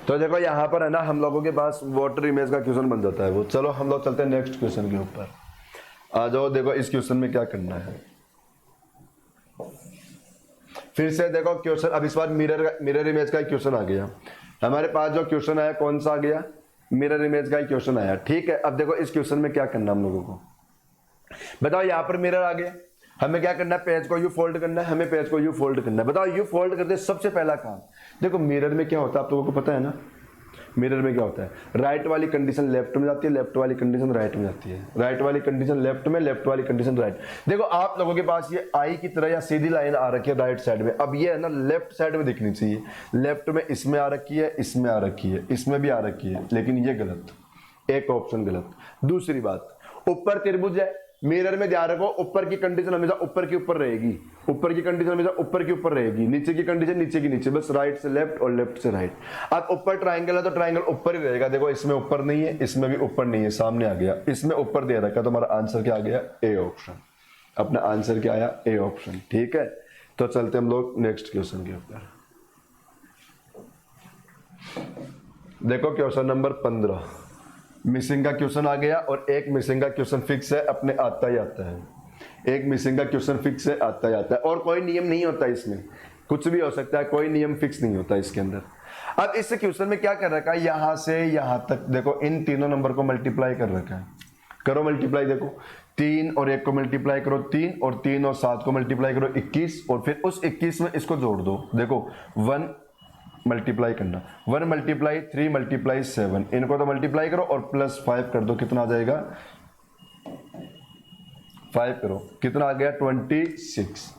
तो देखो यहाँ पर है ना हम लोगों के पास वाटर इमेज का क्वेश्चन बन जाता है वो। चलो हम लोग चलते हैं नेक्स्ट क्वेश्चन के ऊपर। आ जाओ, देखो इस क्वेश्चन में क्या करना है। फिर से देखो क्वेश्चन, अब इस बार मिरर इमेज का क्वेश्चन आ गया हमारे पास। जो क्वेश्चन आया कौन सा आ गया, मिरर इमेज का क्वेश्चन आया, ठीक है। अब देखो इस क्वेश्चन में क्या करना हम लोगों को, बताओ यहाँ पर मिरर आ गया, हमें क्या करना है, पेज को यू फोल्ड करना है, हमें पेज को यू फोल्ड करना है। बताओ यू फोल्ड करते सबसे पहला काम, देखो मिरर में क्या होता है आप लोगों को पता है ना, मिरर में क्या होता है, राइट वाली कंडीशन लेफ्ट में जाती है, लेफ्ट वाली कंडीशन राइट में जाती है, राइट वाली कंडीशन लेफ्ट में, लेफ्ट वाली कंडीशन राइट। देखो आप लोगों के पास ये आई की तरह या सीधी लाइन आ रखी है राइट साइड में, अब ये है ना लेफ्ट साइड में दिखनी चाहिए, लेफ्ट में इसमें आ रखी है, इसमें आ रखी है, इसमें भी आ रखी है, लेकिन ये गलत, एक ऑप्शन गलत। दूसरी बात, ऊपर त्रिभुज है, मिरर में ध्यान रखो ऊपर की कंडीशन हमेशा ऊपर के ऊपर रहेगी, ऊपर की कंडीशन हमेशा ऊपर के ऊपर रहेगी, नीचे की कंडीशन नीचे की नीचे, बस राइट से लेफ्ट और लेफ्ट से राइट। अब ऊपर ट्राइंगल है तो ट्राइंगल ऊपर ही रहेगा, देखो इसमें ऊपर नहीं है, इसमें भी ऊपर नहीं है, सामने आ गया, इसमें ऊपर दे रखा, तो हमारा आंसर क्या आ गया, ए ऑप्शन। अपना आंसर क्या आया, ए ऑप्शन। ठीक है, तो चलते हम लोग नेक्स्ट क्वेश्चन के ऊपर। देखो क्वेश्चन नंबर 15, मिसिंग का क्वेश्चन आ गया और एक मिसिंग का क्वेश्चन फिक्स है, अपने आता ही आता है। एक मिसिंग का क्वेश्चन फिक्स है, आता ही आता है, और कोई नियम नहीं होता इसमें, कुछ भी हो सकता है, कोई नियम फिक्स नहीं होता इसके अंदर। अब इस क्वेश्चन में क्या कर रखा है, यहां से यहां तक देखो इन तीनों नंबर को मल्टीप्लाई कर रखा है, करो मल्टीप्लाई, देखो 3 और 1 को मल्टीप्लाई करो 3, और 3 और 7 को मल्टीप्लाई करो 21, और फिर उस 21 में इसको जोड़ दो, देखो 1 मल्टीप्लाई करना, 1 मल्टीप्लाई 3 मल्टीप्लाई 7, इनको तो मल्टीप्लाई करो और प्लस 5 कर दो, कितना आ जाएगा, 5 करो, कितना आ गया 26।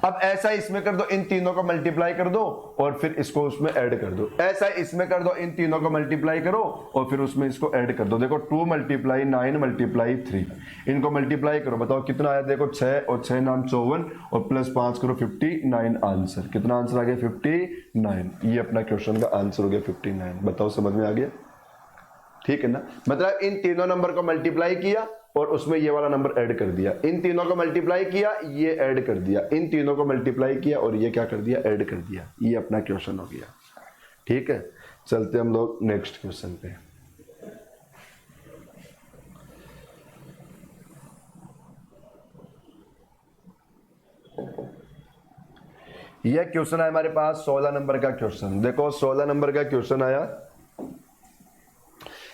अब ऐसा इसमें कर दो, इन तीनों को मल्टीप्लाई कर दो और फिर इसको उसमें ऐड कर दो, ऐसा इसमें कर दो, इन तीनों को मल्टीप्लाई करो और फिर उसमें इसको ऐड कर दो, देखो 2 मल्टीप्लाई 9 मल्टीप्लाई 3, इनको मल्टीप्लाई करो, बताओ कितना आया, देखो 6 और 6 नाम 54 और प्लस 5 करो 59, आंसर कितना, आंसर आ गया 59। ये अपना क्वेश्चन का आंसर हो गया 59। बताओ समझ में आ गया, ठीक है ना, मतलब इन तीनों नंबर को मल्टीप्लाई किया और उसमें ये वाला नंबर ऐड कर दिया, इन तीनों को मल्टीप्लाई किया, ये ऐड कर दिया, इन तीनों को मल्टीप्लाई किया और ये क्या कर दिया, ऐड कर दिया, ये अपना क्वेश्चन हो गया। ठीक है, चलते हम लोग नेक्स्ट क्वेश्चन पे। यह क्वेश्चन है हमारे पास 16 नंबर का क्वेश्चन। देखो 16 नंबर का क्वेश्चन आया,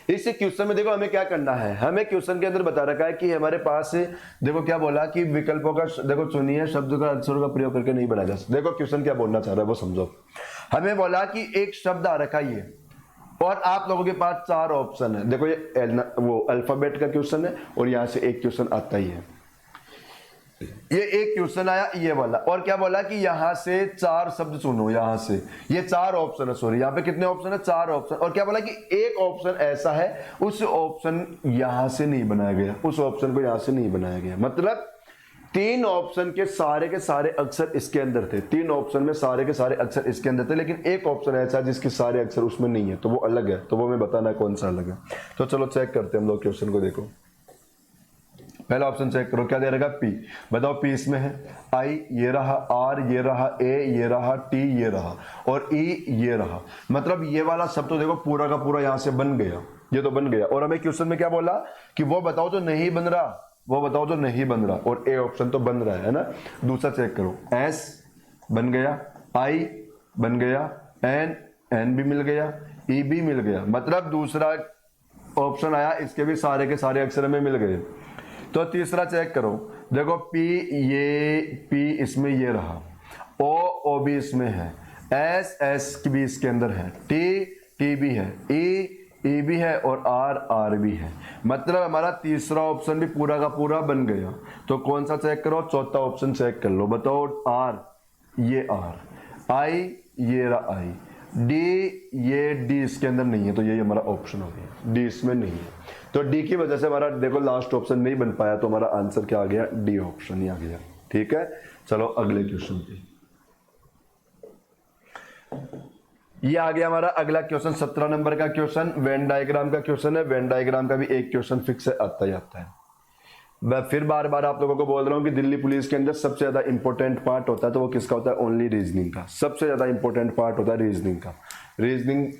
इस क्वेश्चन में देखो हमें क्या करना है, हमें क्वेश्चन के अंदर बता रखा है कि हमारे पास देखो क्या बोला कि विकल्पों का देखो चुनिए शब्द का अक्षरों का प्रयोग करके नहीं बना जा सकता। देखो क्वेश्चन क्या बोलना चाह रहा है वो समझो। हमें बोला कि एक शब्द आ रखा है ये, और आप लोगों के पास 4 ऑप्शन है। देखो ये वो अल्फाबेट का क्वेश्चन है और यहां से एक क्वेश्चन आता ही है, ये एक क्वेश्चन आया ये वाला, और क्या बोला कि यहां से 4 शब्द चुनो, यहां से ये 4 ऑप्शन है, सॉरी यहां पे कितने ऑप्शन है, 4 ऑप्शन, और क्या बोला कि एक ऑप्शन ऐसा है उस ऑप्शन यहां से नहीं बनाया गया, उस ऑप्शन को यहां से नहीं बनाया गया, मतलब 3 ऑप्शन के सारे अक्षर इसके अंदर थे, 3 ऑप्शन में सारे के सारे अक्षर इसके अंदर थे, लेकिन एक ऑप्शन ऐसा है जिसके सारे अक्षर उसमें नहीं है, तो वो अलग है, तो वो मैं बताना कौन सा अलग है। तो चलो चेक करते हैं हम लोग क्वेश्चन को। देखो पहला ऑप्शन चेक करो, क्या दे रखा, पी, बताओ पी इसमें है, आई ये रहा, आर ये रहा, ए ये रहा, टी ये रहा, और ई ये रहा, मतलब ये वाला सब तो देखो पूरा का पूरा यहां से बन गया, ये तो बन गया। और हमें क्वेश्चन में क्या बोला कि वो बताओ जो नहीं बन रहा, वो बताओ जो नहीं बन रहा, और ए ऑप्शन तो बन रहा है ना। दूसरा चेक करो, एस बन गया, आई बन गया, एन, एन भी मिल गया, ई भी मिल गया, मतलब दूसरा ऑप्शन आया इसके भी सारे के सारे अक्षर में मिल गए। तो तीसरा चेक करो, देखो पी ये पी इसमें ये रहा, ओ भी इसमें है, एस भी इसके अंदर है, टी भी है, ई भी है, और आर भी है, मतलब हमारा तीसरा ऑप्शन भी पूरा का पूरा बन गया। तो कौन सा चेक करो, चौथा ऑप्शन चेक कर लो, बताओ आर ये आर, आई ये रहा आई, ये डी इसके अंदर नहीं है, तो यही हमारा ऑप्शन हो गया, डी इसमें नहीं है। तो डी की वजह से हमारा देखो लास्ट ऑप्शन नहीं बन पाया, तो हमारा आंसर क्या आ गया, डी ऑप्शन ही आ गया। ठीक है, चलो अगले क्वेश्चन पे। ये आ गया हमारा अगला क्वेश्चन, 17 नंबर का क्वेश्चन, वेन डायग्राम का क्वेश्चन है। वेन डायग्राम का भी एक क्वेश्चन फिक्स है, आता ही आता है। मैं फिर बार बार आप लोगों को बोल रहा हूं कि दिल्ली पुलिस के अंदर सबसे ज्यादा इंपॉर्टेंट पार्ट होता है, तो वो किसका होता है, ओनली रीजनिंग का। सबसे ज्यादा इंपॉर्टेंट पार्ट होता है रीजनिंग का। रीजनिंग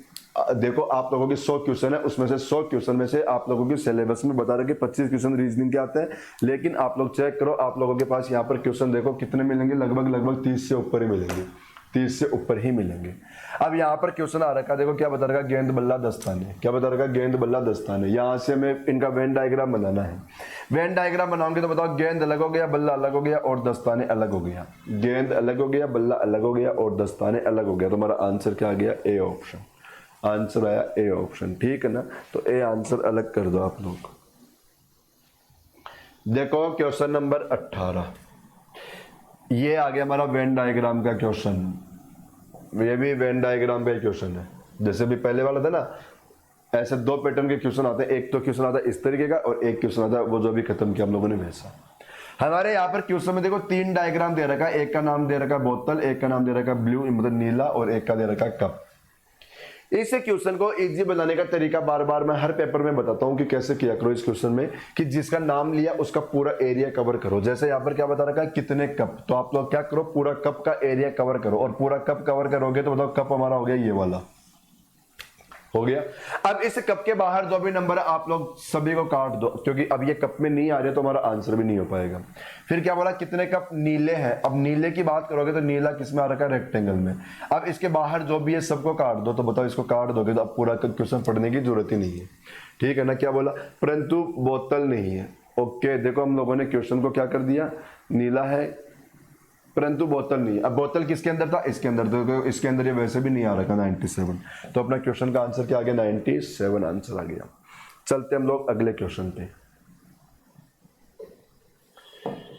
देखो आप लोगों के 100 क्वेश्चन है, उसमें से 100 क्वेश्चन में से आप लोगों के सिलेबस में बता रहे कि 25 क्वेश्चन रीजनिंग के आते हैं, लेकिन आप लोग चेक करो, आप लोगों के पास यहाँ पर क्वेश्चन देखो कितने मिलेंगे, लगभग 30 से ऊपर ही मिलेंगे, 30 से ऊपर ही मिलेंगे। अब यहाँ पर क्वेश्चन आ रखा, देखो क्या बता रखा, गेंद बल्ला दस्ताने, क्या बता रखा, गेंद बल्ला दस्ताने। यहाँ से हमें इनका वेन डायग्राम बनाना है। वेन डायग्राम बनाओगे तो बताओ गेंद अलग हो गया, बल्ला अलग हो गया और दस्ताने अलग हो गया, गेंद अलग हो गया, बल्ला अलग हो गया और दस्ताने अलग हो गया, तो हमारा आंसर क्या आ गया, ए ऑप्शन। आंसर आया ए ऑप्शन, ठीक है ना। तो ए आंसर अलग कर दो आप लोग। देखो क्वेश्चन नंबर 18, ये आ गया हमारा वेन डायग्राम का क्वेश्चन। ये भी वेन डायग्राम का क्वेश्चन है, जैसे भी पहले वाला था ना, ऐसे दो पैटर्न के क्वेश्चन आते हैं, एक तो क्वेश्चन आता है इस तरीके का और एक क्वेश्चन आता है वो जो अभी खत्म किया हम लोगों ने वैसा। हमारे यहाँ पर क्वेश्चन में देखो 3 डायग्राम दे रखा है, एक का नाम दे रखा है बोतल, एक का नाम दे रखा है ब्लू मतलब नीला और एक का दे रखा है कप। इस क्वेश्चन को इजी बनाने का तरीका बार बार मैं हर पेपर में बताता हूं कि कैसे किया करो इस क्वेश्चन में, कि जिसका नाम लिया उसका पूरा एरिया कवर करो। जैसे यहाँ पर क्या बता रखा है कितने कप, तो आप लोग क्या करो पूरा कप का एरिया कवर करो, और पूरा कप कवर करोगे तो मतलब कप हमारा हो गया ये वाला हो गया। अब इस कप के बाहर जो भी नंबर है आप लोग सभी को काट दो, क्योंकि अब ये कप में नहीं आ रहे तो हमारा आंसर भी नहीं हो पाएगा। फिर क्या बोला कितने कप नीले हैं, अब नीले की बात करोगे तो नीला किसमें आ रखा है रेक्टेंगल में। अब इसके बाहर जो भी है सबको काट दो, तो बताओ इसको काट दोगे तो अब पूरा क्वेश्चन पढ़ने की जरूरत ही नहीं है, ठीक है ना। क्या बोला परंतु बोतल नहीं है। ओके देखो हम लोगों ने क्वेश्चन को क्या कर दिया, नीला है परंतु बोतल नहीं। अब बोतल किसके अंदर था, इसके अंदर, तो इसके अंदर ये वैसे भी नहीं आ रखा 97, तो अपना क्वेश्चन का आंसर क्या आ गया 97 आंसर आ गया। चलते हम लोग अगले क्वेश्चन पे।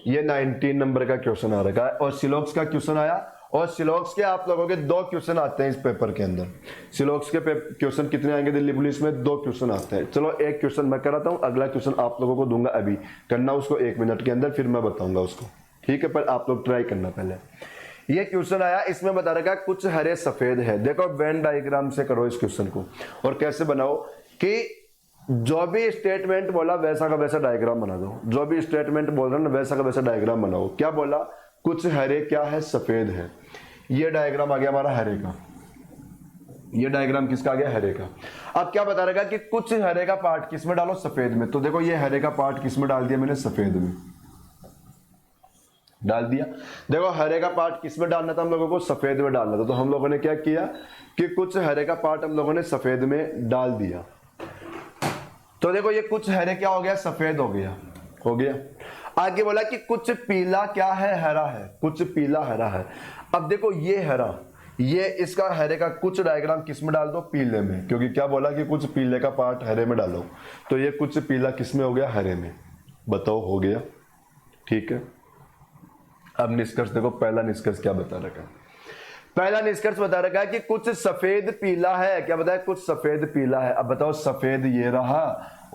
ये 19 नंबर का क्वेश्चन आ रखा है और सिलोक्स का क्वेश्चन आया, और सिलोक्स के आप लोगों के 2 क्वेश्चन आते हैं इस पेपर के अंदर। सिलोक्स के क्वेश्चन कितने आएंगे दिल्ली पुलिस में, 2 क्वेश्चन आते हैं। चलो एक क्वेश्चन मैं कराता हूं, अगला क्वेश्चन आप लोगों को दूंगा, अभी करना उसको 1 मिनट के अंदर, फिर मैं बताऊंगा उसको, ठीक है। पर आप लोग ट्राई करना पहले। ये क्वेश्चन आया, इसमें बता रखा है कुछ हरे सफेद है। देखो वेन डायग्राम से करो इस क्वेश्चन को, और कैसे बनाओ कि जो भी स्टेटमेंट बोला वैसा का वैसा डायग्राम बना दो। जो भी स्टेटमेंट बोल रहा है ना वैसा का वैसा डायग्राम बनाओ। क्या बोला कुछ हरे क्या है सफेद है, ये डायग्राम आ गया हमारा हरे का, ये डायग्राम किसका आ गया हरे का। अब क्या बता रखा है कि कुछ हरे का पार्ट किसमें डालो सफेद में, तो देखो ये हरे का पार्ट किसमें डाल दिया मैंने सफेद में डाल दिया। देखो हरे का पार्ट किसमें डालना था हम लोगों को, सफेद में डालना था, तो हम लोगों ने क्या किया कि कुछ हरे का पार्ट हम लोगों ने सफेद में डाल दिया। तो देखो ये कुछ हरे क्या हो गया सफेद हो गया, हो गया। आगे बोला कि कुछ पीला क्या है हरा है, कुछ पीला हरा है। अब देखो ये हरा, ये इसका हरे का कुछ डायग्राम किस में डाल दो पीले में, क्योंकि क्या बोला कि कुछ पीले का पार्ट हरे में डालो, तो ये कुछ पीला किस में हो गया हरे में। बताओ हो गया, ठीक है। अब निष्कर्ष देखो, पहला निष्कर्ष क्या बता रखा है, पहला निष्कर्ष बता रखा है कि कुछ सफेद पीला है। क्या बताया कुछ सफेद पीला है। अब बताओ सफेद ये रहा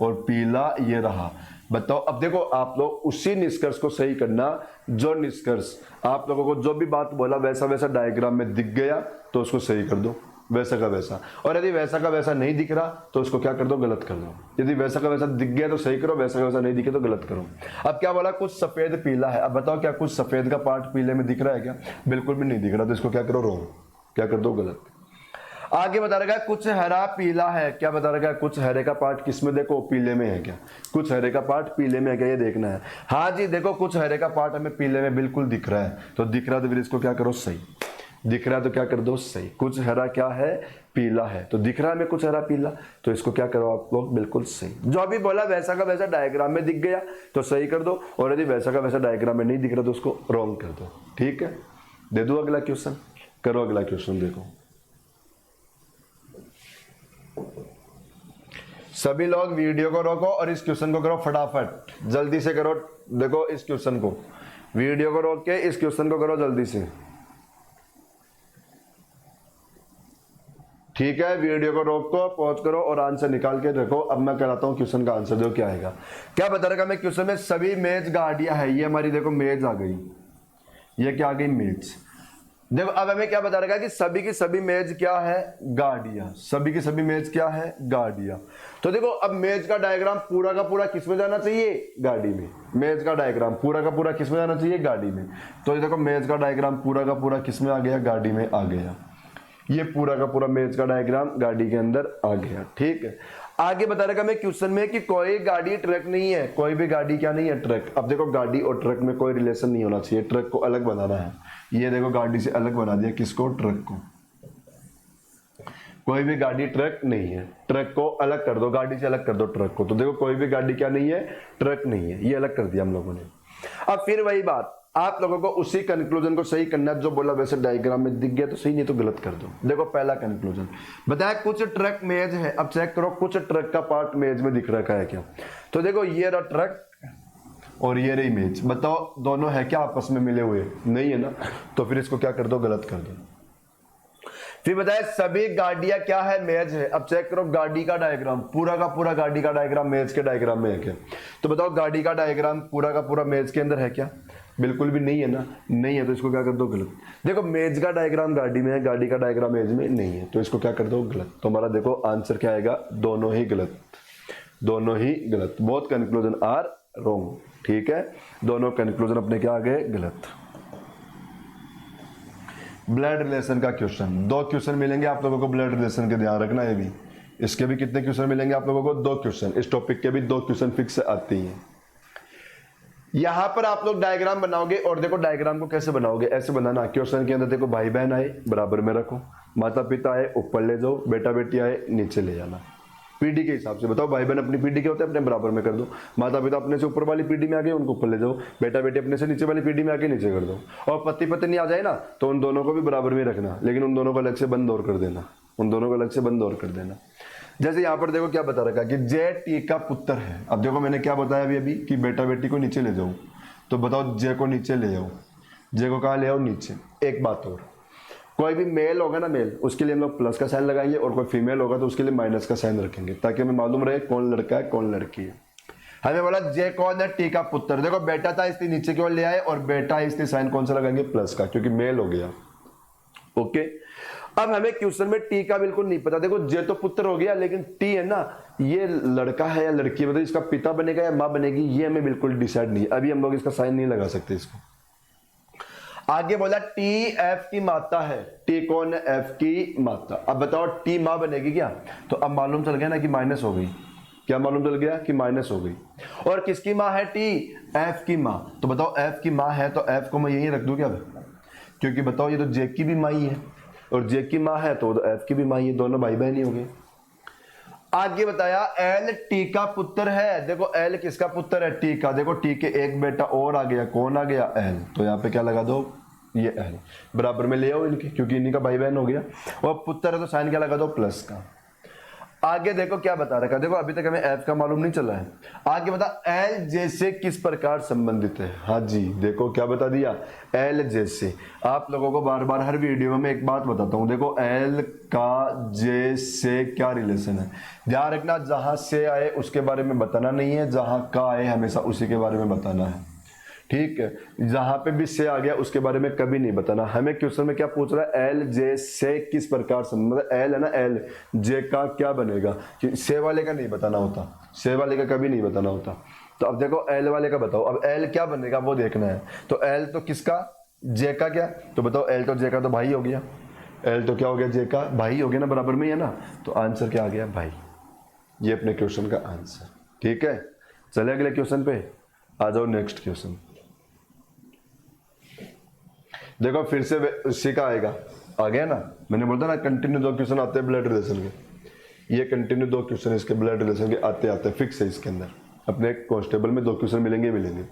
और पीला ये रहा। बताओ अब देखो आप लोग उसी निष्कर्ष को सही करना, जो निष्कर्ष आप लोगों को जो भी बात बोला वैसा वैसा डायग्राम में दिख गया तो उसको सही कर दो वैसा का वैसा, और यदि वैसा का वैसा नहीं दिख रहा तो उसको क्या कर दो गलत कर दो। यदि वैसा का वैसा दिख गया तो सही करो, वैसा का वैसा नहीं दिखे तो गलत करो। अब क्या बोला कुछ सफेद पीला है। अब बताओ क्या कुछ सफेद का पार्ट पीले में दिख रहा है क्या, बिल्कुल भी नहीं दिख रहा, तो इसको क्या करो रॉन्ग, क्या कर दो गलत। आगे बता रखा है कुछ हरा पीला है। क्या बता रखा है कुछ हरे का पार्ट किसमें, देखो पीले में है क्या, कुछ हरे का पार्ट पीले में है क्या, ये देखना है। हाँ जी देखो कुछ हरे का पार्ट हमें पीले में बिल्कुल दिख रहा है, तो दिख रहा है तो फिर इसको क्या करो सही, दिख रहा है तो क्या कर दो सही। कुछ हरा क्या है पीला है, तो दिख रहा है हमें कुछ हरा पीला, तो इसको क्या करो आप लोग बिल्कुल सही। जो अभी बोला वैसा का वैसा डायग्राम में दिख गया तो सही कर दो, और यदि वैसा का वैसा डायग्राम में नहीं दिख रहा तो उसको रॉन्ग कर दो, ठीक है। दे दो अगला क्वेश्चन, करो अगला क्वेश्चन। देखो सभी लोग वीडियो को रोको और इस क्वेश्चन को करो फटाफट, जल्दी से करो। देखो इस क्वेश्चन को, वीडियो को रोक के इस क्वेश्चन को करो जल्दी से, ठीक है। वीडियो को रोको, पॉज करो और आंसर निकाल के रखो। अब मैं कराता हूं क्वेश्चन का आंसर, जो क्या आएगा। क्या बता रखा मैं क्वेश्चन में, सभी मेज गाड़ियां है। ये हमारी देखो मेज आ गई, ये क्या आ गई मेज। देखो अब हमें क्या बता रखा है कि सभी की सभी मेज क्या है गाड़ियां, सभी की सभी मेज क्या है गाड़ियां। तो देखो अब मेज का डायग्राम पूरा का पूरा किस में जाना चाहिए, गाड़ी में। मेज का डायग्राम पूरा का पूरा किस में जाना चाहिए, गाड़ी में। तो देखो मेज का डायग्राम पूरा का पूरा किस में आ गया, गाड़ी में आ गया। ये पूरा का पूरा मेज का डायग्राम गाड़ी के अंदर आ गया, ठीक है। आगे बता रखा मैं क्वेश्चन में कि कोई गाड़ी ट्रक नहीं है, कोई भी गाड़ी क्या नहीं है ट्रक। अब देखो गाड़ी और ट्रक में कोई रिलेशन नहीं होना चाहिए, ट्रक को अलग बनाना है। ये देखो गाड़ी से अलग बना दिया, किसको, ट्रक को। कोई भी गाड़ी ट्रक नहीं है, ट्रक को अलग कर दो, गाड़ी से अलग कर दो ट्रक को। तो देखो कोई भी गाड़ी क्या नहीं है, ट्रक नहीं है, ये अलग कर दिया हम लोगों ने। अब फिर वही बात, आप लोगों को उसी कंक्लूजन को सही करना है, जो बोला वैसे डायग्राम में दिख गया तो सही, नहीं तो गलत कर दो। देखो पहला कंक्लूजन बताया कुछ ट्रक मेज है। अब चेक करो कुछ ट्रक का पार्ट मेज में दिख रखा है क्या। तो देखो ये रहा ट्रक और ये रही मेज। बताओ दोनों है क्या आपस में मिले हुए, नहीं है ना, तो फिर इसको क्या कर दो गलत कर दो। फिर बताया सभी गाड़ियां क्या है, मेज है। अब चेक करो गाड़ी का डायग्राम, पूरा का पूरा गाड़ी का डायग्राम मेज के डायग्राम में है क्या? तो बताओ गाड़ी का डायग्राम पूरा का पूरा मेज के अंदर है क्या? बिल्कुल भी नहीं है ना, नहीं है, तो इसको क्या कर दो गलत। देखो मेज का डायग्राम गाड़ी में है, गाड़ी का डायग्राम मेज में नहीं है, तो इसको क्या कर दो गलत। तो हमारा देखो आंसर क्या आएगा, दोनों ही गलत, दोनों ही गलत। बोथ कंक्लूजन आर रॉन्ग, ठीक है, दोनों कंक्लूजन अपने क्या आ गए, गलत। ब्लड रिलेशन का क्वेश्चन, 2 क्वेश्चन मिलेंगे आप लोगों को ब्लड रिलेशन के, ध्यान रखना है भी। इसके भी कितने क्वेश्चन मिलेंगे आप लोगों को, 2 क्वेश्चन। इस टॉपिक के भी 2 क्वेश्चन फिक्स आती हैं। यहां पर आप लोग डायग्राम बनाओगे और देखो डायग्राम को कैसे बनाओगे, ऐसे बनाना। क्वेश्चन के अंदर देखो भाई बहन आए बराबर में रखो, माता पिता आए ऊपर ले जाओ, बेटा बेटी आए नीचे ले जाना, पीढ़ी के हिसाब से। बताओ भाई बहन अपनी पीढ़ी के होते हैं, अपने बराबर में कर दो। माता पिता अपने से ऊपर वाली पीढ़ी में आ गए, उनको ऊपर ले जाओ। बेटा बेटी अपने से नीचे वाली पीढ़ी में आके नीचे कर दो। और पति पत्नी आ जाए ना, तो उन दोनों को भी बराबर में रखना, लेकिन उन दोनों को अलग से बंद और कर देना, उन दोनों को अलग से बंद और कर देना। जैसे यहाँ पर देखो क्या बता रखा कि जे टी का पुत्र है। अब देखो मैंने क्या बताया अभी कि बेटा बेटी को नीचे ले जाओ, तो बताओ जे को नीचे ले जाओ, जे को कहाँ ले आओ, नीचे। एक बात और, कोई भी मेल होगा ना मेल, उसके लिए हम लोग प्लस का साइन लगाएंगे, और कोई फीमेल होगा तो उसके लिए माइनस का साइन रखेंगे, ताकि हमें मालूम रहे कौन लड़का है कौन लड़की है। हमें बोला जे कौन है, टी का पुत्र। देखो बेटा था इसलिए नीचे की ओर ले आए, और बेटा है इसलिए साइन कौन सा लगाएंगे, प्लस का, क्योंकि मेल हो गया। ओके, अब हमें क्वेश्चन में टी का बिल्कुल नहीं पता। देखो जे तो पुत्र हो गया, लेकिन टी है ना, ये लड़का है या लड़की है, मतलब इसका पिता बनेगा या माँ बनेगी, ये हमें बिल्कुल डिसाइड नहीं है। अभी हम लोग इसका साइन नहीं लगा सकते इसको। आगे बोला टी एफ की माता है। टी कौन है, एफ की माता। अब बताओ टी माँ बनेगी क्या? तो अब मालूम चल गया ना कि माइनस हो गई। क्या मालूम चल गया कि माइनस हो गई। और किसकी माँ है, टी एफ की माँ। तो बताओ एफ की माँ है, तो एफ को मैं यही रख दूं क्या? क्योंकि बताओ ये तो जे की भी माँ ही है, और जे की माँ है तो एफ की भी माँ ही है, दोनों भाई बहन ही हो गए। आगे बताया एल टी का पुत्र है। देखो एल किसका पुत्र है, टी का। देखो टी के एक बेटा और आ गया, कौन आ गया, एल। तो यहाँ पे क्या लगा दो, ये एल बराबर में ले आओ इनके, क्योंकि इन्हीं का भाई बहन हो गया। और पुत्र है तो साइन क्या लगा दो, प्लस का। आगे देखो क्या बता रखा, देखो अभी तक हमें एफ का मालूम नहीं चला है। आगे बता एल जैसे किस प्रकार संबंधित है। हाँ जी, देखो क्या बता दिया, एल जैसे। आप लोगों को बार बार हर वीडियो में मैं एक बात बताता हूँ, देखो एल का जे से क्या रिलेशन है। ध्यान रखना, जहां से आए उसके बारे में बताना नहीं है, जहां का आए हमेशा उसी के बारे में बताना है, ठीक है। जहां पे भी से आ गया उसके बारे में कभी नहीं बताना। हमें क्वेश्चन में क्या पूछ रहा है, एल जे से किस प्रकार से, मतलब एल है ना, एल जे का क्या बनेगा, कि से वाले का नहीं बताना होता, से वाले का कभी नहीं बताना होता। तो अब देखो एल वाले का बताओ, अब एल क्या बनेगा वो देखना है। तो एल तो किसका, जे का क्या, तो बताओ एल तो जे का तो भाई हो गया, एल तो क्या हो गया, जे का भाई हो गया ना, बराबर में ही है ना। तो आंसर क्या आ गया, भाई। ये अपने क्वेश्चन का आंसर, ठीक है। चले अगले क्वेश्चन पे आ जाओ, नेक्स्ट क्वेश्चन देखो, फिर से उसी का आएगा, आ गया ना। मैंने बोलता ना कंटिन्यू 2 क्वेश्चन आते हैं ब्लड रिलेशन के, ये कंटिन्यू 2 क्वेश्चन इसके ब्लड रिलेशन के आते आते फिक्स है। इसके अंदर अपने कांस्टेबल में 2 क्वेश्चन मिलेंगे मिलेंगे।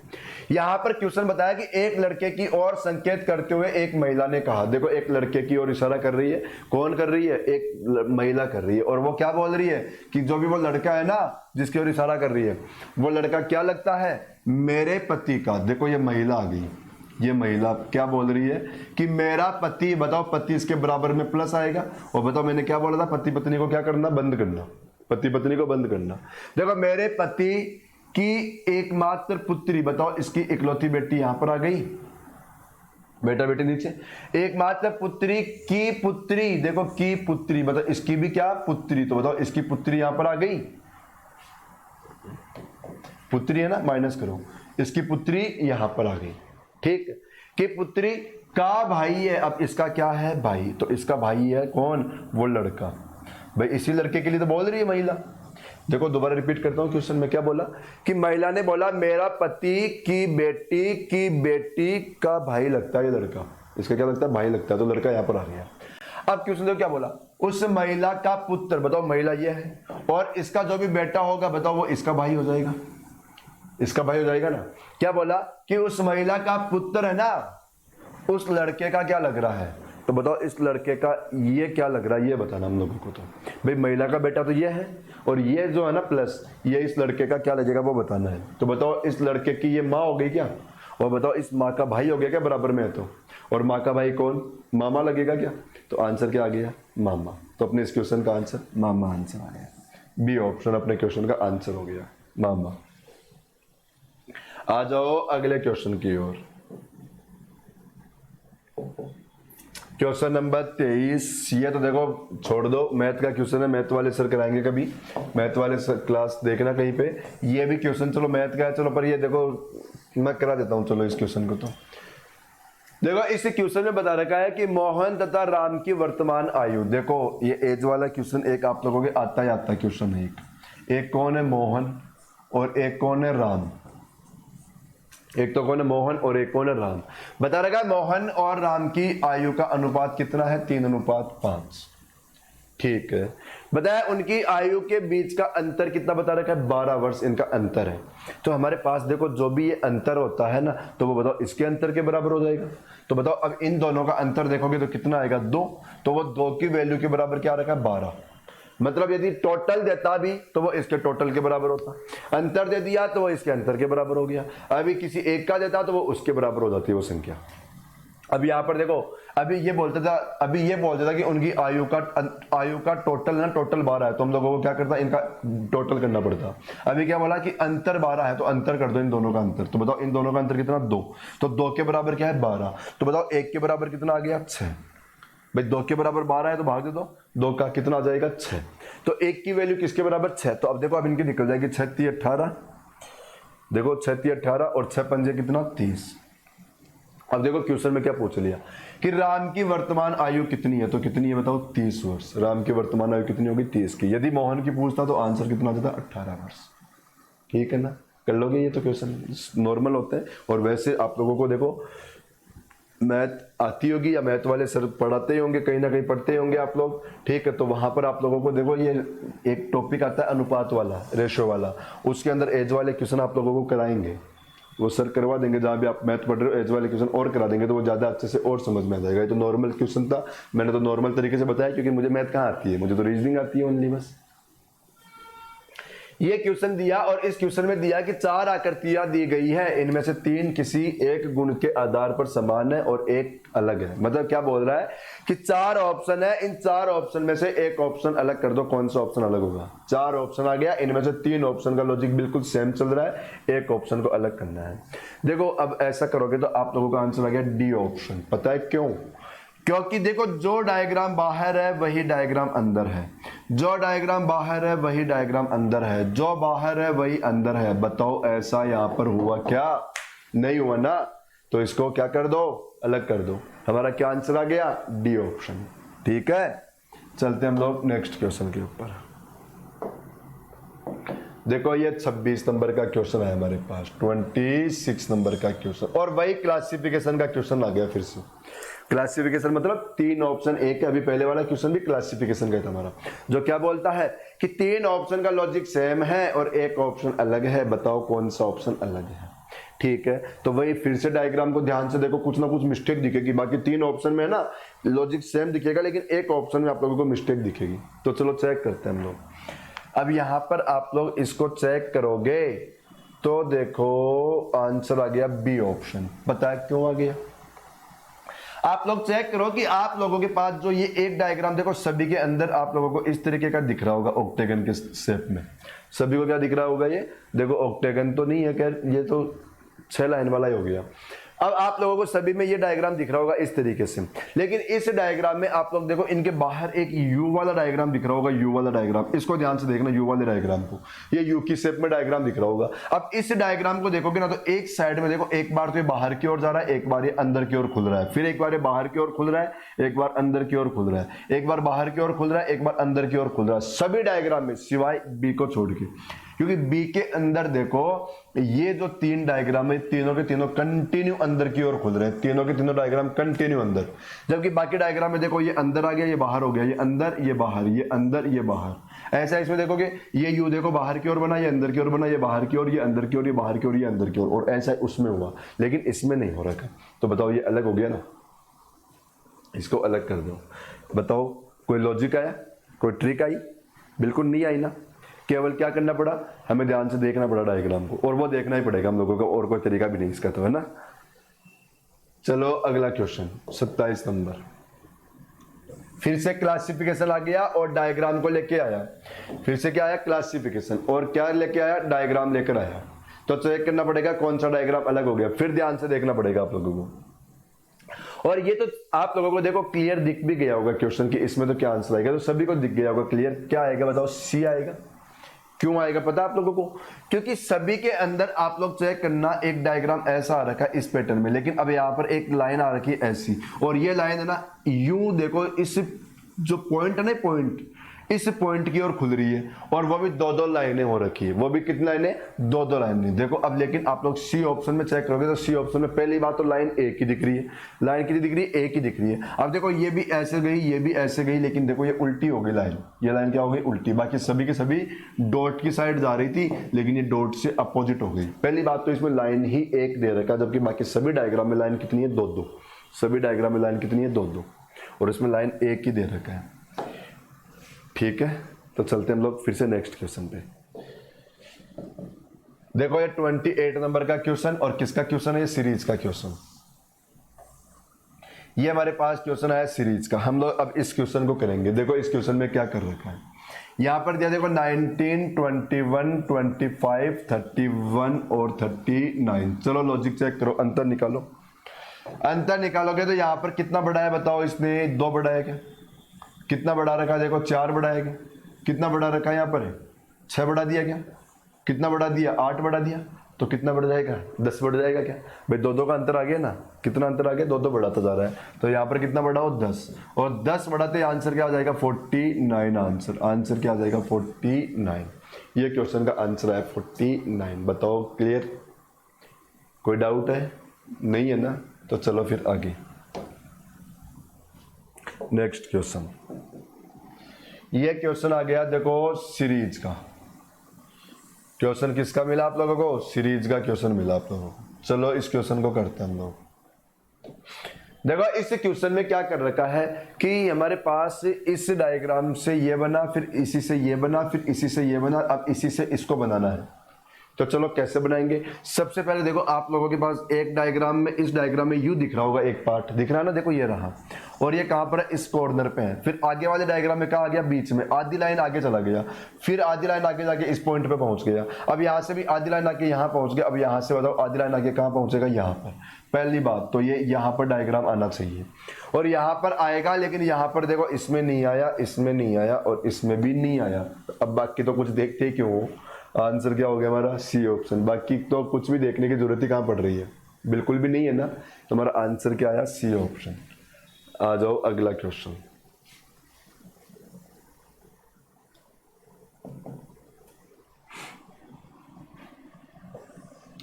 यहां पर क्वेश्चन बताया कि एक लड़के की ओर संकेत करते हुए एक महिला ने कहा। देखो एक लड़के की ओर इशारा कर रही है, कौन कर रही है, एक महिला कर रही है। और वो क्या बोल रही है कि जो भी वो लड़का है ना जिसकी ओर इशारा कर रही है, वो लड़का क्या लगता है, मेरे पति का। देखो ये महिला आ गई, ये महिला क्या बोल रही है कि मेरा पति। बताओ पति इसके बराबर में प्लस आएगा। और बताओ मैंने क्या बोला था, पति पत्नी को क्या करना, बंद करना, पति पत्नी को बंद करना। देखो मेरे पति की एकमात्र पुत्री, बताओ इसकी इकलौती बेटी यहां पर आ गई, बेटा बेटी नीचे। एकमात्र पुत्री की पुत्री, देखो की पुत्री, बताओ इसकी भी क्या पुत्री, तो बताओ इसकी पुत्री यहां पर आ गई, पुत्री है ना, माइनस करो, इसकी पुत्री यहां पर आ गई, ठीक। कि पुत्री का भाई है, अब इसका क्या है, भाई। तो इसका भाई है कौन, वो लड़का। भाई इसी लड़के के लिए तो बोल रही है महिला। देखो दोबारा रिपीट करता हूं, क्वेश्चन में क्या बोला कि महिला ने बोला मेरा पति की बेटी का भाई लगता है ये लड़का, इसका क्या लगता है, भाई लगता है। तो लड़का यहां पर आ गया। अब क्वेश्चन देखो क्या बोला, उस महिला का पुत्र, बताओ महिला ये है, और इसका जो भी बेटा होगा बताओ वो इसका भाई हो जाएगा, इसका भाई हो जाएगा ना। क्या बोला कि उस महिला का पुत्र है ना, उस लड़के का क्या लग रहा है। तो बताओ इस लड़के का ये क्या लग रहा है, ये बताना हम लोगों को। तो भाई महिला का बेटा तो ये है, और ये जो है ना प्लस, ये इस लड़के का क्या लगेगा वो बताना है। तो बताओ इस लड़के की ये माँ हो गई क्या, और बताओ इस माँ का भाई हो गया क्या, बराबर में है तो। और माँ का भाई कौन, मामा लगेगा क्या, तो आंसर क्या आ गया, मामा। तो अपने इस क्वेश्चन का आंसर मामा आंसर आ गया। बी ऑप्शन अपने क्वेश्चन का आंसर हो गया, मामा। आ जाओ अगले क्वेश्चन की ओर। Question number 23। ये तो देखो छोड़ दो, मैथ का क्वेश्चन है, मैथ वाले सर कराएंगे कभी, मैथ वाले सर क्लास देखना कहीं पे। ये भी क्वेश्चन चलो मैथ का है, चलो पर ये देखो मैं करा देता हूं चलो इस क्वेश्चन को। तो देखो इस क्वेश्चन में बता रखा है कि मोहन तथा राम की वर्तमान आयु। देखो ये एज वाला क्वेश्चन एक आप लोगों के आता ही आता क्वेश्चन है। एक कौन है मोहन और एक कौन है राम। एक तो कौन है मोहन और एक कौन है राम। बता रखा है मोहन और राम की आयु का अनुपात कितना है, 3:5। ठीक है। बताया उनकी आयु के बीच का अंतर कितना बता रखा है, 12 वर्ष इनका अंतर है। तो हमारे पास देखो जो भी ये अंतर होता है ना, तो वो बताओ इसके अंतर के बराबर हो जाएगा। तो बताओ अब इन दोनों का अंतर देखोगे तो कितना आएगा, 2। तो वो 2 की वैल्यू के बराबर क्या रखा है, 12। मतलब यदि टोटल देता भी तो वो इसके टोटल के बराबर होता, अंतर दे दिया तो वो इसके अंतर के बराबर हो गया। अभी किसी एक का देता तो वो उसके बराबर हो जाती है वो संख्या। अब यहाँ पर देखो अभी ये बोलता था कि उनकी आयु का टोटल ना, टोटल 12 है, तो हम लोगों को क्या करता, इनका टोटल करना पड़ता। अभी क्या बोला कि अंतर 12 है, तो अंतर कर दो इन दोनों का अंतर। तो बताओ इन दोनों का अंतर कितना, 2। तो 2 के बराबर क्या है, 12। तो बताओ 1 के बराबर कितना आ गया, 6। भाई 2 के बराबर 12 है तो भाग दे दो, 2 का कितना आ जाएगा, 6। तो 1 की वैल्यू किसके बराबर, 6। तो अब देखो अब इनकी निकल जाएगी 6 3 18। देखो 6 3 18 और 6 पंजे कितना, 30। अब देखो क्वेश्चन में क्या पूछ लिया कि राम की वर्तमान आयु कितनी है, तो कितनी है बताओ, 30 वर्ष। राम की वर्तमान आयु कितनी होगी, 30 की। यदि मोहन की पूछता तो आंसर कितना आ जाता, 18 वर्ष। ठीक है ना, कर लोगे ये तो क्वेश्चन नॉर्मल होते हैं। और वैसे आप लोगों को देखो मैथ आती होगी या मैथ वाले सर पढ़ाते ही होंगे, कहीं ना कहीं पढ़ते ही होंगे आप लोग। ठीक है, तो वहां पर आप लोगों को देखो ये एक टॉपिक आता है अनुपात वाला, रेशो वाला, उसके अंदर एज वाले क्वेश्चन आप लोगों को कराएंगे, वो सर करवा देंगे। जहाँ भी आप मैथ पढ़ रहे हो एज वाले क्वेश्चन और करा देंगे, तो वो ज़्यादा अच्छे से और समझ में आ जाएगा। ये तो नॉर्मल क्वेश्चन था, मैंने तो नॉर्मल तरीके से बताया, क्योंकि मुझे मैथ कहाँ आती है, मुझे तो रीजनिंग आती है ओनली बस। ये क्वेश्चन दिया और इस क्वेश्चन में दिया कि 4 आकृतियां दी गई है, इनमें से 3 किसी एक गुण के आधार पर समान है और एक अलग है। मतलब क्या बोल रहा है कि 4 ऑप्शन है, इन 4 ऑप्शन में से एक ऑप्शन अलग कर दो, कौन सा ऑप्शन अलग होगा। 4 ऑप्शन आ गया, इनमें से 3 ऑप्शन का लॉजिक बिल्कुल सेम चल रहा है, एक ऑप्शन को अलग करना है। देखो अब ऐसा करोगे तो आप लोगों का आंसर आ गया डी ऑप्शन। पता है क्यों, क्योंकि देखो जो डायग्राम बाहर है वही डायग्राम अंदर है, जो डायग्राम बाहर है वही डायग्राम अंदर है, जो बाहर है वही अंदर है। बताओ ऐसा यहां पर हुआ क्या, नहीं हुआ ना। तो इसको क्या कर दो, अलग कर दो। हमारा क्या आंसर आ गया, डी ऑप्शन। ठीक है, चलते हम लोग नेक्स्ट क्वेश्चन के ऊपर। देखो ये 26 नंबर का क्वेश्चन है हमारे पास, 26 नंबर का क्वेश्चन, और वही क्लासिफिकेशन का क्वेश्चन आ गया फिर से। क्लासिफिकेशन मतलब 3 ऑप्शन, एक अभी पहले वाला क्वेश्चन भी क्लासिफिकेशन का था हमारा, जो क्या बोलता है कि 3 ऑप्शन का लॉजिक सेम है और एक ऑप्शन अलग है, बताओ कौन सा ऑप्शन अलग है। ठीक है, तो वही फिर से डायग्राम को ध्यान से देखो, कुछ ना कुछ मिस्टेक दिखेगी। बाकी 3 ऑप्शन में ना लॉजिक सेम दिखेगा, लेकिन एक ऑप्शन में आप लोगों को मिस्टेक दिखेगी। तो चलो चेक करते हैं हम लोग। अब यहां पर आप लोग इसको चेक करोगे तो देखो आंसर आ गया बी ऑप्शन। पता है क्यों आ गया, आप लोग चेक करो कि आप लोगों के पास जो ये एक डायग्राम देखो, सभी के अंदर आप लोगों को इस तरीके का दिख रहा होगा, ऑक्टेगन के शेप में। सभी को क्या दिख रहा होगा, ये देखो ऑक्टेगन तो नहीं है, खैर ये तो 6 लाइन वाला ही हो गया। अब आप लोगों को सभी में ये डायग्राम दिख रहा होगा इस तरीके से, लेकिन इस डायग्राम में आप लोग देखो इनके बाहर एक यू वाला डायग्राम दिख रहा होगा, यू वाला डायग्राम। इसको ध्यान से देखना, यू वाले डायग्राम को, ये यू की शेप में डायग्राम दिख रहा होगा। अब इस डायग्राम को देखोगे ना, तो एक साइड में देखो, एक बार तो ये बाहर की ओर जा रहा है, एक बार ये अंदर की ओर खुल रहा है, फिर एक बार ये बाहर की ओर खुल रहा है, एक बार अंदर की ओर खुल रहा है, एक बार बाहर की ओर खुल रहा है, एक बार अंदर की ओर खुल रहा है, सभी डायग्राम में सिवाय बी को छोड़ के। क्योंकि बी के अंदर देखो ये जो 3 डायग्राम है, तीनों के तीनों कंटिन्यू अंदर की ओर खुल रहे हैं, तीनों के तीनों डायग्राम कंटिन्यू अंदर। जबकि बाकी डायग्राम में देखो ये अंदर आ गया, ये बाहर हो गया, ये अंदर, ये बाहर, ये अंदर, ये बाहर। ऐसा इसमें देखोगे ये यू देखो बाहर की ओर बना, ये अंदर की ओर बना, ये बाहर की ओर, ये अंदर की ओर, ये बाहर की ओर, ये अंदर की ओर, और ऐसा उसमें हुआ, लेकिन इसमें नहीं हो रखा। तो बताओ ये अलग हो गया ना, इसको अलग कर दो। बताओ कोई लॉजिक आया, कोई ट्रिक आई? बिल्कुल नहीं आई ना। केवल क्या करना पड़ा, हमें ध्यान से देखना पड़ा डायग्राम को, और वो देखना ही पड़ेगा हम लोगों को, और कोई तरीका भी नहीं इसका, तो है ना। चलो अगला क्वेश्चन 27 नंबर। फिर से क्लासिफिकेशन आ गया और डायग्राम को लेके आया, फिर से क्या आया क्लासिफिकेशन, और क्या लेके आया डायग्राम लेकर आया। तो चेक करना पड़ेगा कौन सा डायग्राम अलग हो गया, फिर ध्यान से देखना पड़ेगा आप लोगों को। और ये तो आप लोगों को देखो क्लियर दिख भी गया होगा क्वेश्चन कि इसमें तो क्या आंसर आएगा, तो सभी को दिख गया होगा क्लियर। क्या आएगा बताओ, सी आएगा। क्यों आएगा पता आप लोगों को, क्योंकि सभी के अंदर आप लोग चेक करना एक डायग्राम ऐसा आ रखा है इस पैटर्न में, लेकिन अब यहाँ पर एक लाइन आ रखी है ऐसी, और ये लाइन है ना यूं देखो, इस जो पॉइंट है ना पॉइंट, इस पॉइंट की ओर खुल रही है, और वो भी दो दो लाइनें हो रखी है, वो भी कितनी लाइनें, दो दो लाइनें। देखो अब लेकिन आप लोग सी ऑप्शन में चेक करोगे तो सी ऑप्शन में पहली बात तो लाइन एक ही दिख रही है, लाइन कितनी दिख रही है, एक ही दिख रही है। अब देखो ये भी ऐसे गई, ये भी ऐसे गई, लेकिन देखो ये उल्टी हो गई लाइन, ये लाइन क्या हो गई, उल्टी। बाकी सभी के सभी डॉट की साइड जा रही थी, लेकिन ये डॉट से अपोजिट हो गई। पहली बात तो इसमें लाइन ही एक दे रखा, जबकि बाकी सभी डायग्राम में लाइन कितनी है, दो दो। सभी डायग्राम में लाइन कितनी है, दो दो, और इसमें लाइन एक ही दे रखा है। ठीक है, तो चलते हम लोग फिर से नेक्स्ट क्वेश्चन पे। देखो ये 28 नंबर का क्वेश्चन, और किसका क्वेश्चन है, ये सीरीज का क्वेश्चन। ये हमारे पास क्वेश्चन आया सीरीज का। हम लोग अब इस क्वेश्चन को करेंगे। देखो इस क्वेश्चन में क्या कर रखा है, यहां पर दिया देखो 19, 21, 25, 31 और 39। चलो लॉजिक चेक करो, अंतर निकालो। अंतर निकालोगे तो यहां पर कितना बढ़ा है बताओ, इसने 2 बढ़ा है क्या, कितना बढ़ा रखा है, देखो 4 बढ़ा है क्या, कितना बढ़ा रखा है यहाँ पर, 6 बढ़ा दिया क्या, कितना बढ़ा दिया, 8 बढ़ा दिया, तो कितना बढ़ जाएगा, 10 बढ़ जाएगा क्या भाई, दो दो का अंतर आ गया ना, कितना अंतर आ गया, दो दो बढ़ाता जा रहा है, तो यहाँ पर कितना बढ़ा हो, 10, और 10 बढ़ाते आंसर क्या आ जाएगा, 49। आंसर क्या आ जाएगा, 49। ये क्वेश्चन का आंसर है 49। बताओ क्लियर, कोई डाउट है, नहीं है ना, तो चलो फिर आगे नेक्स्ट क्वेश्चन। ये क्वेश्चन आ गया देखो सीरीज का। क्वेश्चन किसका मिला आप लोगों को, सीरीज का क्वेश्चन मिला आप लोगों को। चलो इस क्वेश्चन को करते हैं हम लोग। देखो इस क्वेश्चन में क्या कर रखा है कि हमारे पास इस डायग्राम से ये बना, फिर इसी से ये बना, फिर इसी से ये बना, अब इसी से इसको बनाना है। तो चलो कैसे बनाएंगे। सबसे पहले देखो आप लोगों के पास एक डायग्राम में, इस डायग्राम में यू दिख रहा होगा, एक पार्ट दिख रहा है ना, देखो ये रहा, और ये कहां पर है, इस कॉर्नर पे है। फिर आगे वाले डायग्राम में कहा आ गया, बीच में आधी लाइन आगे चला गया, फिर आधी लाइन आगे जाके इस पॉइंट पे पहुंच गया। अब यहां से भी आधी लाइन आके यहां पहुंच गया। अब यहां से बताओ आधी लाइन आके कहां पहुंचेगा, यहां पर। पहली बात तो ये यहां पर डायग्राम आना चाहिए, और यहां पर आएगा, लेकिन यहां पर देखो इसमें नहीं आया, इसमें नहीं आया, और इसमें भी नहीं आया। अब बाकी तो कुछ देखते क्यों, आंसर क्या हो गया हमारा, सी ऑप्शन। बाकी तो कुछ भी देखने की जरूरत ही कहां पड़ रही है, बिल्कुल भी नहीं है ना, तो हमारा आंसर क्या आया, सी ऑप्शन। आ जाओ अगला क्वेश्चन।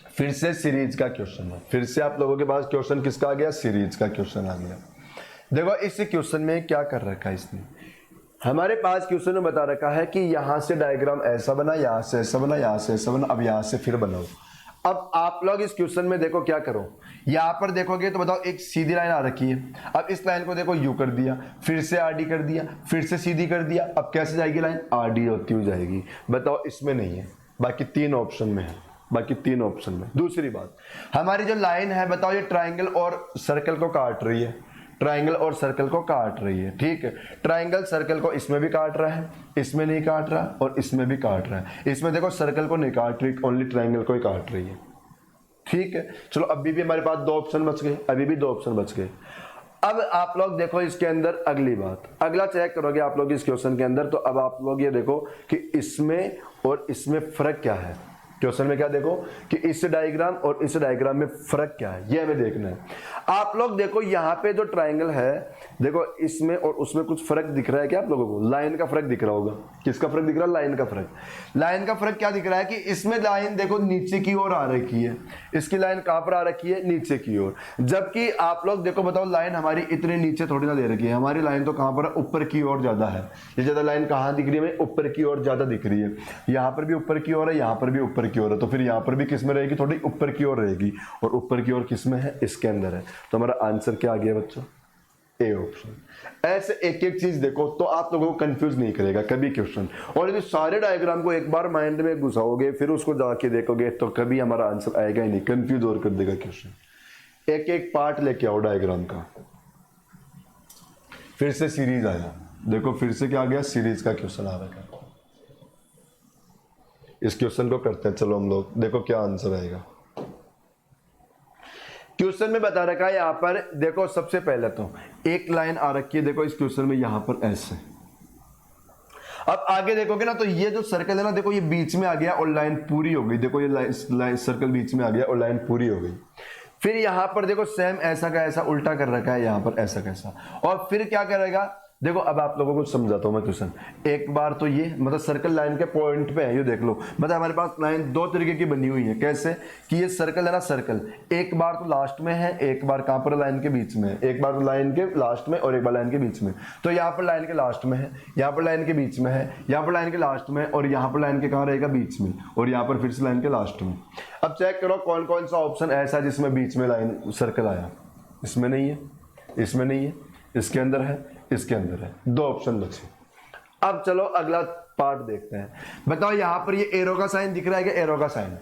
फिर से सीरीज का क्वेश्चन है, फिर से आप लोगों के पास क्वेश्चन किसका आ गया, सीरीज का क्वेश्चन आ गया। देखो इस क्वेश्चन में क्या कर रखा है इसने, हमारे पास क्वेश्चन में बता रखा है कि यहां से डायग्राम ऐसा बना, यहां से ऐसा बना, यहां से ऐसा बना, अब यहां से फिर बनाओ। अब आप लोग इस क्वेश्चन में देखो क्या करो, यहां पर देखोगे तो बताओ एक सीधी लाइन आ रखी है। अब इस लाइन को देखो यू कर दिया, फिर से आरडी कर दिया, फिर से सीधी कर दिया। अब कैसे जाएगी लाइन, आरडी होती हुई जाएगी। बताओ इसमें नहीं है, बाकी 3 ऑप्शन में है, बाकी 3 ऑप्शन में। दूसरी बात, हमारी जो लाइन है बताओ ये ट्राइंगल और सर्कल को काट रही है, ट्राइंगल और सर्कल को काट रही है। ठीक है, ट्राइंगल सर्कल को इसमें भी काट रहा है, इसमें नहीं काट रहा, और इसमें भी काट रहा है। इसमें देखो सर्कल को नहीं काट रही, ओनली ट्राइंगल को ही काट रही है। ठीक है, चलो अभी भी हमारे पास 2 ऑप्शन बच गए, अभी भी 2 ऑप्शन बच गए। अब आप लोग देखो इसके अंदर अगली बात, अगला चेक करोगे आप लोग इस क्वेश्चन के अंदर, तो अब आप लोग ये देखो कि इसमें और इसमें फर्क क्या है। क्वेश्चन में क्या देखो कि इस डायग्राम और इस डायग्राम में फर्क क्या है, ये हमें देखना है। आप लोग देखो यहाँ पे जो ट्राइंगल है, देखो इसमें और उसमें कुछ फर्क दिख रहा है क्या आप लोगों को, लाइन का फर्क दिख रहा होगा। किसका फर्क दिख रहा है, लाइन का फर्क। लाइन का फर्क क्या दिख रहा है कि इसमें लाइन देखो नीचे की ओर आ रखी है, इसकी लाइन कहां पर आ रखी है, नीचे की ओर। जबकि आप लोग देखो बताओ लाइन हमारी इतने नीचे थोड़ी ना दे रखी है, हमारी लाइन तो कहां पर है, ऊपर की ओर ज्यादा है। ये ज्यादा लाइन कहां दिख रही है, ऊपर की ओर ज्यादा दिख रही है। यहाँ पर भी ऊपर की ओर है, यहाँ पर भी ऊपर की ओर है, तो फिर यहाँ पर भी किस में रहेगी, थोड़ी ऊपर की ओर रहेगी, और ऊपर की ओर किस में है, इसके अंदर है। तो हमारा आंसर क्या आ गया बच्चों, ए ऑप्शन। ऐसे एक एक चीज देखो तो आप लोगों को कंफ्यूज नहीं करेगा कभी क्वेश्चन, और यदि सारे डायग्राम को एक बार माइंड में घुसाओगे फिर उसको जाके देखोगे तो कभी हमारा आंसर आएगा ही नहीं, कंफ्यूज और कर देगा क्वेश्चन। एक एक पार्ट लेके आओ डायग्राम का, फिर से सीरीज आया, देखो फिर से क्या आ गया, सीरीज का क्वेश्चन आ रखा है। इस क्वेश्चन को करते हैं, चलो हम लोग, देखो क्या आंसर आएगा। क्वेश्चन में बता रखा है यहां पर, देखो सबसे पहले तो एक लाइन आ रखी है, देखो इस क्वेश्चन में यहां पर ऐसे। अब आगे देखोगे ना तो ये जो सर्कल है ना, देखो ये बीच में आ गया और लाइन पूरी हो गई, देखो ये लाइन सर्कल बीच में आ गया और लाइन पूरी हो गई। फिर यहां पर देखो सेम ऐसा का ऐसा उल्टा कर रखा है, यहां पर ऐसा कैसा, और फिर क्या करेगा, देखो अब आप लोगों को समझाता हूं मैं क्वेश्चन। एक बार तो ये मतलब सर्कल लाइन के पॉइंट पे है, ये देख लो, मतलब हमारे पास लाइन दो तरीके की बनी हुई है। कैसे कि ये सर्कल है ना, सर्कल एक बार तो लास्ट में है, एक बार कहां पर, लाइन के बीच में है, एक बार तो लाइन के लास्ट में और एक बार लाइन के बीच में। तो यहाँ पर लाइन के लास्ट में है, यहाँ पर लाइन के बीच में है, यहाँ पर लाइन के लास्ट में, और यहाँ पर लाइन के कहाँ रहेगा, बीच में, और यहाँ पर फिर से लाइन के लास्ट में। अब चेक करो कौन कौन सा ऑप्शन ऐसा है जिसमें बीच में लाइन सर्कल आया। इसमें नहीं है, इसमें नहीं है, इसके अंदर है, इसके अंदर है, दो ऑप्शन बचे। अब चलो अगला पार्ट देखते हैं। बताओ यहां पर ये एरो का साइन दिख रहा है क्या, एरो का साइन,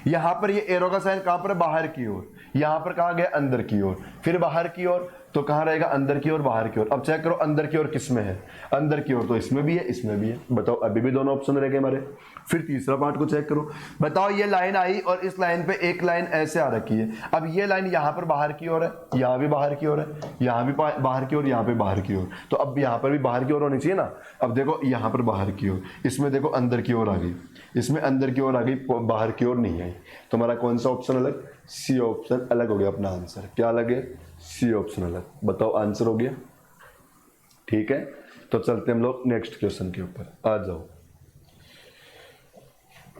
यहां पर ये एरो का साइन कहां पर, बाहर की ओर, यहां पर कहां गया, अंदर की ओर, फिर बाहर की ओर, तो कहां रहेगा, अंदर की ओर, बाहर की ओर। अब चेक करो अंदर की ओर किस में है, अंदर की ओर तो इसमें भी है, इसमें भी है। बताओ अभी भी दोनों ऑप्शन रह गए हमारे। फिर तीसरा पार्ट को चेक करो। बताओ ये लाइन आई और इस लाइन पे एक लाइन ऐसे आ रखी है। अब ये लाइन यहां पर बाहर की ओर है, यहां भी बाहर की ओर है, यहां भी बाहर की ओर, यहां पे बाहर की ओर, तो अब यहां पर भी बाहर की ओर होनी चाहिए ना। अब देखो यहां पर बाहर की ओर, इसमें देखो अंदर की ओर आ गई, इसमें अंदर की ओर आ गई, बाहर की ओर नहीं आई। तो हमारा कौन सा ऑप्शन अलग, सी ऑप्शन अलग हो गया अपना आंसर। क्या अलग है, सी ऑप्शन अलग। बताओ आंसर हो गया, ठीक है। तो चलते हम लोग नेक्स्ट क्वेश्चन के ऊपर। आ जाओ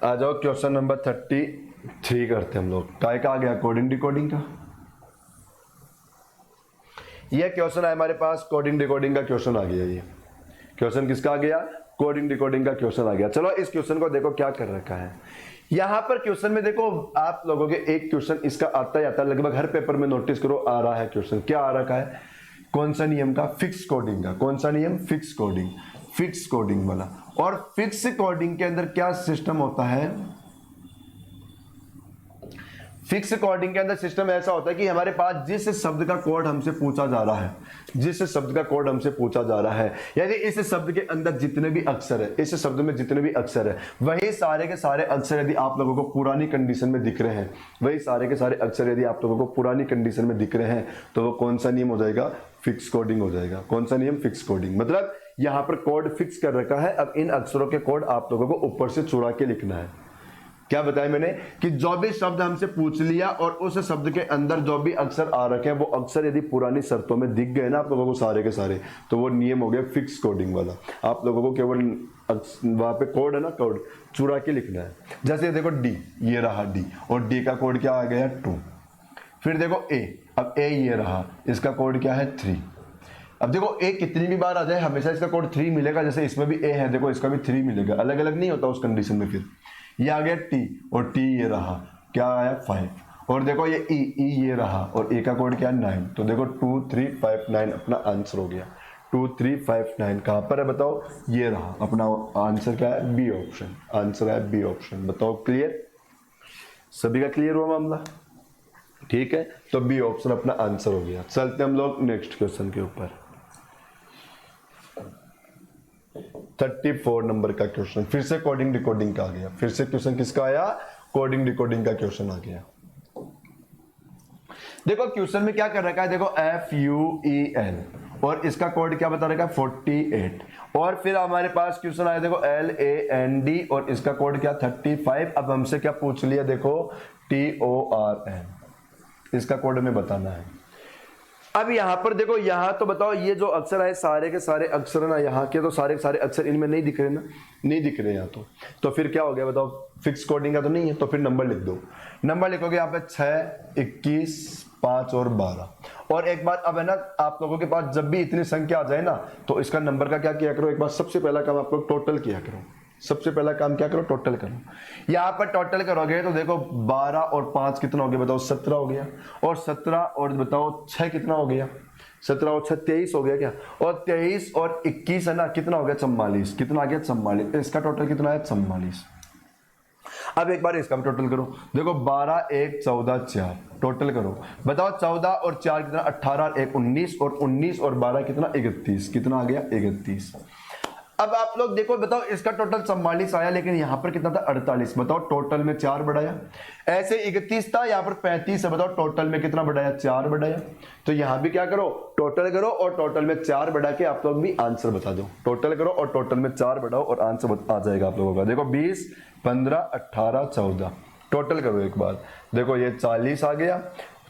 आ जाओ, क्वेश्चन नंबर 33 करते हम लोग। काय का आ गया, कोडिंग डिकोडिंग का। ये क्वेश्चन है हमारे पास, कोडिंग डिकोडिंग का क्वेश्चन आ गया। ये क्वेश्चन किसका आ गया, कोडिंग डिकोडिंग का क्वेश्चन आ गया। चलो इस क्वेश्चन को देखो क्या कर रखा है यहां पर। क्वेश्चन में देखो आप लोगों के एक क्वेश्चन इसका आता ही आता है, लगभग हर पेपर में नोटिस करो आ रहा है क्वेश्चन। क्या आ रखा है, कौन सा नियम का, फिक्स कोडिंग का। कौन सा नियम, फिक्स कोडिंग, फिक्स कोडिंग वाला। और फिक्स कोडिंग के अंदर क्या सिस्टम होता है, फिक्स कोडिंग के अंदर सिस्टम ऐसा होता है कि हमारे पास जिस शब्द का कोड हमसे पूछा जा रहा है, जिस शब्द का कोड हमसे पूछा जा रहा है, यानी इस शब्द के अंदर जितने भी अक्षर है, इस शब्द में जितने भी अक्षर है, वही सारे के सारे अक्षर यदि आप लोगों को पुरानी कंडीशन में दिख रहे हैं, वही सारे के सारे अक्षर यदि आप लोगों को पुरानी कंडीशन में दिख रहे हैं, तो वो कौन सा नियम हो जाएगा, फिक्स कोडिंग हो जाएगा। कौन सा नियम, फिक्स कोडिंग। मतलब यहां पर कोड फिक्स कर रखा है, अब इन अक्षरों के कोड आप लोगों को ऊपर से चुरा के लिखना है। क्या बताया मैंने कि जो भी शब्द हमसे पूछ लिया और उस शब्द के अंदर जो भी अक्षर आ रखे हैं, वो अक्षर यदि पुरानी शर्तों में दिख गए ना आप लोगों को सारे के सारे, तो वो नियम हो गया फिक्स कोडिंग वाला। आप लोगों को केवल वहां पे कोड है ना, कोड चुरा के लिखना है। जैसे देखो डी, ये रहा डी, और डी का कोड क्या आ गया, 2। फिर देखो ए, अब ए ये रहा, इसका कोड क्या है, 3। अब देखो ए कितनी भी बार आ जाए हमेशा इसका कोड 3 मिलेगा। जैसे इसमें भी ए है, देखो इसका भी 3 मिलेगा, अलग अलग नहीं होता उस कंडीशन में। फिर ये आ गया टी, और टी ये रहा, क्या आया, 5। और देखो ये ई, ये रहा, और ए का कोड क्या है, 9। तो देखो 2 3 5 9 अपना आंसर हो गया। 2 3 5 9 कहां पर है बताओ, ये रहा अपना आंसर। क्या है, बी ऑप्शन, आंसर है बी ऑप्शन। बताओ क्लियर, सभी का क्लियर हुआ मामला, ठीक है। तो बी ऑप्शन अपना आंसर हो गया। चलते हम लोग नेक्स्ट क्वेश्चन के ऊपर। 34 नंबर का क्वेश्चन, फिर से कोडिंग डिकोडिंग का आ गया। फिर से क्वेश्चन किसका आया, कोडिंग डिकोडिंग का क्वेश्चन आ गया। देखो क्वेश्चन में क्या कर रखा है, देखो FUEN, और इसका कोड क्या बता रखा है, 48। और फिर हमारे पास क्वेश्चन आया देखो LAND, और इसका कोड क्या, 35। अब हमसे क्या पूछ लिया, देखो TORN, इसका कोड हमें बताना है। अब यहां पर देखो, यहां तो बताओ ये जो अक्षर है सारे के सारे अक्षर ना, यहाँ के तो सारे के सारे अक्षर इनमें नहीं दिख रहे ना, नहीं दिख रहे यहाँ तो फिर क्या हो गया बताओ, फिक्स कोडिंग का तो नहीं है। तो फिर नंबर लिख दो, नंबर लिखोगे यहाँ पे 6 21 5 और 12। और एक बात अब है ना, आप लोगों के पास जब भी इतनी संख्या आ जाए ना, तो इसका नंबर का क्या किया करो, एक बार सबसे पहला काम आप लोग टोटल किया करो। सबसे पहला काम क्या करो, टोटल करो। यहाँ पर टोटल करोगे तो देखो 12 और 5 कितना हो गया बताओ, 17 हो गया। और 17 और बताओ 6 कितना हो गया, 17 और 6 23 हो गया क्या। और 23 और 21 है ना, कितना हो गया, 44। कितना आ गया, 44। इसका टोटल कितना है, 44। अब एक बार इसका भी टोटल करो, देखो 12 1 14 4, टोटल करो, बताओ 14 और 4 कितना, 18 और 1 19, और 19 और 12 कितना, 31, कितना आ गया 31। अब आप लोग देखो, बताओ इसका टोटल 44 आया, लेकिन यहां पर कितना था 48, बताओ टोटल में 4 बढ़ाया, ऐसे 31 था, यहां पर 35 है, बताओ टोटल में कितना बढ़ाया, 4 बढ़ाया। तो यहां भी क्या करो, टोटल करो और टोटल में 4 बढ़ा के आप लोग भी आंसर बता दो, टोटल करो और टोटल में 4 बढ़ाओ और आंसर आ जाएगा आप लोगों का। देखो 20 15 18 14, टोटल करो एक बार, देखो ये 40 आ गया,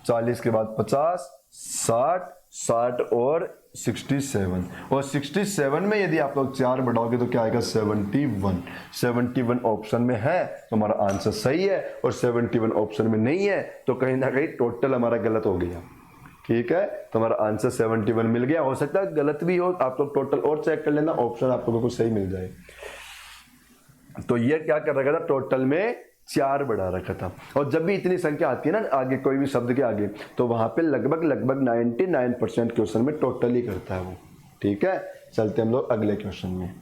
40 के बाद 50 60 60 और 67, और 67 में यदि आप लोग 4 बढ़ाओगे तो क्या आएगा 71। 71 ऑप्शन में है तो हमारा आंसर सही है, और 71 ऑप्शन में नहीं है तो कहीं ना कहीं टोटल हमारा गलत हो गया। ठीक है, तो हमारा आंसर 71 मिल गया। हो सकता है गलत भी हो, आप लोग टोटल और चेक कर लेना, ऑप्शन आप लोगों को सही मिल जाए। तो ये क्या कर रखा था, टोटल में 4 बढ़ा रखा था। और जब भी इतनी संख्या आती है ना आगे, कोई भी शब्द के आगे, तो वहां पे लगभग 99% क्वेश्चन में टोटल ही करता है वो। ठीक है, चलते हम लोग अगले क्वेश्चन में।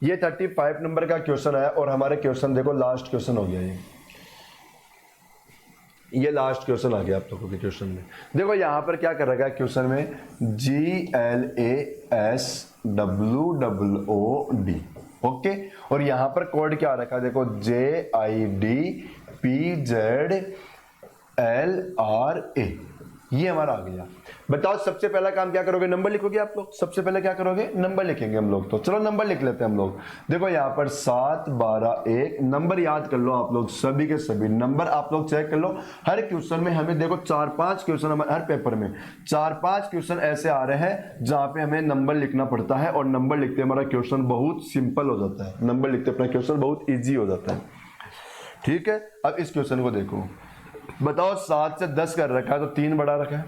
ये 35 नंबर का क्वेश्चन आया, और हमारे क्वेश्चन देखो लास्ट क्वेश्चन हो गया ये लास्ट क्वेश्चन आ गया आप लोगों के क्वेश्चन में। देखो यहां पर क्या कर रखा है क्वेश्चन में, GLASWOOD, ओके, और यहां पर कोड क्या रखा है, देखो JIDPZLRA, ये हमारा आ गया। बताओ सबसे पहला काम क्या करोगे, नंबर लिखोगे आप लोग, सबसे पहले क्या करोगे, नंबर लिखेंगे हम लोग। तो चलो नंबर लिख लेते हैं हम लोग। देखो यहाँ पर 7 12 1 नंबर याद कर लो आप लोग, सभी के सभी नंबर आप लोग चेक कर लो। हर क्वेश्चन में हमें देखो 4-5 क्वेश्चन, हमारे हर पेपर में 4-5 क्वेश्चन ऐसे आ रहे हैं जहां पे हमें नंबर लिखना पड़ता है, और नंबर लिखते हमारा क्वेश्चन बहुत सिंपल हो जाता है, नंबर लिखते अपना क्वेश्चन बहुत ईजी हो जाता है। ठीक है, अब इस क्वेश्चन को देखो, बताओ 7 से 10 कर रखा है तो 3 बढ़ा रखा है,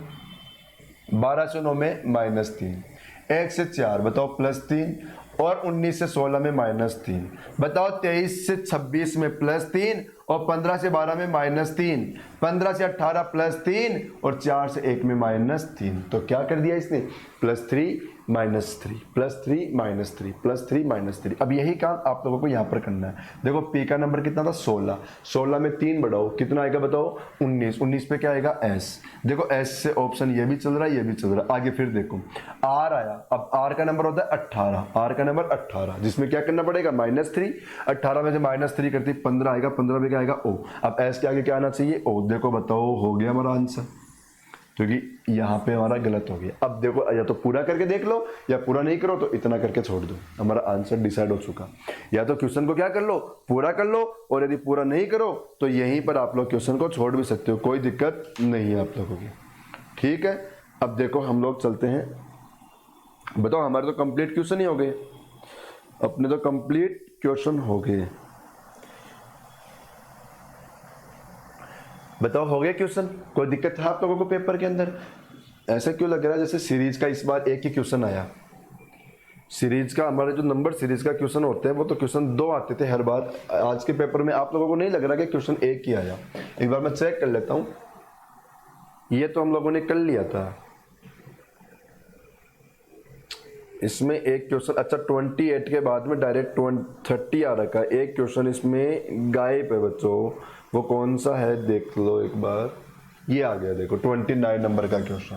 12 से 9 में -3, 1 से 4 बताओ +3, और 19 से 16 में -3, बताओ 23 से 26 में +3, और 15 से 12 में -3, 15 से 18 +3, और 4 से 1 में -3। तो क्या कर दिया इसने, +3 -3 +3 -3 +3 -3। अब यही काम आप लोगों को यहाँ पर करना है। देखो P का नंबर कितना था 16, 16 में 3 बढ़ाओ कितना आएगा बताओ 19, 19 पे क्या आएगा S। देखो S से ऑप्शन ये भी चल रहा है, ये भी चल रहा है। आगे फिर देखो R आया, अब R का नंबर होता है 18, R का नंबर 18, जिसमें क्या करना पड़ेगा -3, 18 में से -3 करती 15 आएगा, 15 में क्या आएगा O। अब S के आगे क्या आना चाहिए O। देखो बताओ हो गया हमारा आंसर, क्योंकि यहाँ पे हमारा गलत हो गया। अब देखो या तो पूरा करके देख लो, या पूरा नहीं करो तो इतना करके छोड़ दो, हमारा आंसर डिसाइड हो चुका। या तो क्वेश्चन को क्या कर लो, पूरा कर लो, और यदि पूरा नहीं करो तो यहीं पर आप लोग क्वेश्चन को छोड़ भी सकते हो, कोई दिक्कत नहीं है आप लोगों की। ठीक है, अब देखो हम लोग चलते हैं, बताओ हमारे तो कंप्लीट क्वेश्चन ही हो गए, अपने तो कंप्लीट क्वेश्चन हो गए। बताओ हो गया क्वेश्चन, कोई दिक्कत था आप लोगों को पेपर के अंदर? ऐसा क्यों लग रहा है जैसे सीरीज का इस बार एक ही क्वेश्चन आया। सीरीज का हमारे जो नंबर सीरीज का क्वेश्चन होते हैं वो तो क्वेश्चन 2 आते थे हर बार। आज के पेपर में आप लोगों को नहीं लग रहा कि क्वेश्चन एक ही आया? एक बार मैं चेक कर लेता हूं, ये तो हम लोगों ने कर लिया था, इसमें एक क्वेश्चन, अच्छा 28 के बाद में डायरेक्ट 30 आ रखा है। एक क्वेश्चन इसमें गायब है बच्चों, वो कौन सा है देख लो एक बार, ये आ गया देखो 29 नंबर का क्वेश्चन।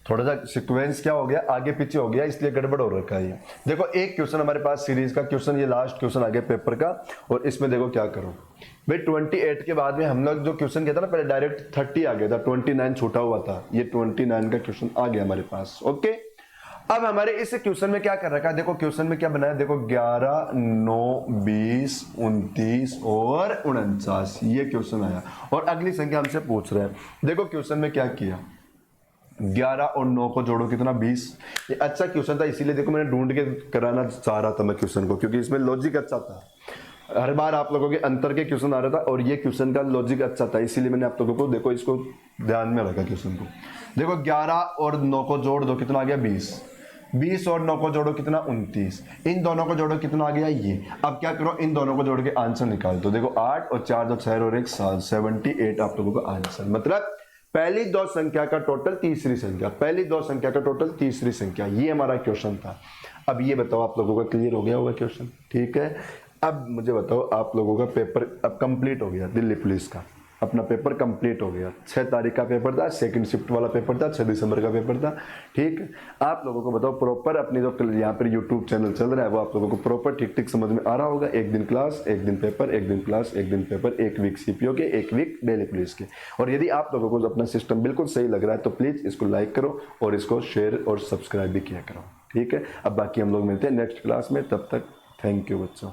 थोड़ा सा सीक्वेंस क्या हो गया, आगे पीछे हो गया, इसलिए गड़बड़ हो रखा है ये। देखो एक क्वेश्चन हमारे पास सीरीज का क्वेश्चन, ये लास्ट क्वेश्चन आ गया पेपर का, और इसमें देखो क्या करो भाई 28 के बाद में हम लोग जो क्वेश्चन किया था ना, पहले डायरेक्ट 30 आ गया था, 29 छूटा हुआ था, ये 29 का क्वेश्चन आ गया हमारे पास। ओके, अब हमारे इस क्वेश्चन में क्या कर रखा है, देखो क्वेश्चन में क्या बनाया, देखो 11 9 20 29 और 49, ये क्वेश्चन आया, और अगली संख्या हमसे पूछ रहे हैं। देखो क्वेश्चन में क्या किया, 11 और 9 को जोड़ो कितना 20। ये अच्छा क्वेश्चन था, इसीलिए देखो मैंने ढूंढ के कराना चाह रहा था मैं क्वेश्चन को, क्योंकि इसमें लॉजिक अच्छा था। हर बार आप लोगों के अंतर के क्वेश्चन आ रहा था, और ये क्वेश्चन का लॉजिक अच्छा था, इसीलिए मैंने आप लोगों को देखो इसको ध्यान में रखा क्वेश्चन को। देखो 11 और 9 को जोड़ दो कितना आ गया 20, 20 और 9 को जोड़ो कितना 29, इन दोनों को जोड़ो कितना आ गया ये। अब क्या करो, इन दोनों को जोड़ के आंसर निकाल दो। देखो 8 और 4 2 6 और 1 7, 78 आप लोगों का आंसर। मतलब पहली दो संख्या का टोटल तीसरी संख्या, पहली दो संख्या का टोटल तीसरी संख्या, ये हमारा क्वेश्चन था। अब ये बताओ आप लोगों का क्लियर हो गया होगा क्वेश्चन, ठीक है। अब मुझे बताओ आप लोगों का पेपर अब कंप्लीट हो गया, दिल्ली पुलिस का अपना पेपर कंप्लीट हो गया। 6 तारीख का पेपर था, सेकंड शिफ्ट वाला पेपर था, 6 दिसंबर का पेपर था, ठीक है। आप लोगों को बताओ प्रॉपर अपनी जो यहाँ पर यूट्यूब चैनल चल रहा है वो आप लोगों को प्रॉपर ठीक ठीक समझ में आ रहा होगा। एक दिन क्लास, एक दिन पेपर, एक दिन क्लास, एक दिन पेपर, एक वीक सीपीओ के, एक वीक दिल्ली पुलिस के। और यदि आप लोगों को अपना सिस्टम बिल्कुल सही लग रहा है तो प्लीज़ इसको लाइक करो और इसको शेयर और सब्सक्राइब भी किया करो, ठीक है। अब बाकी हम लोग मिलते हैं नेक्स्ट क्लास में, तब तक थैंक यू बच्चों।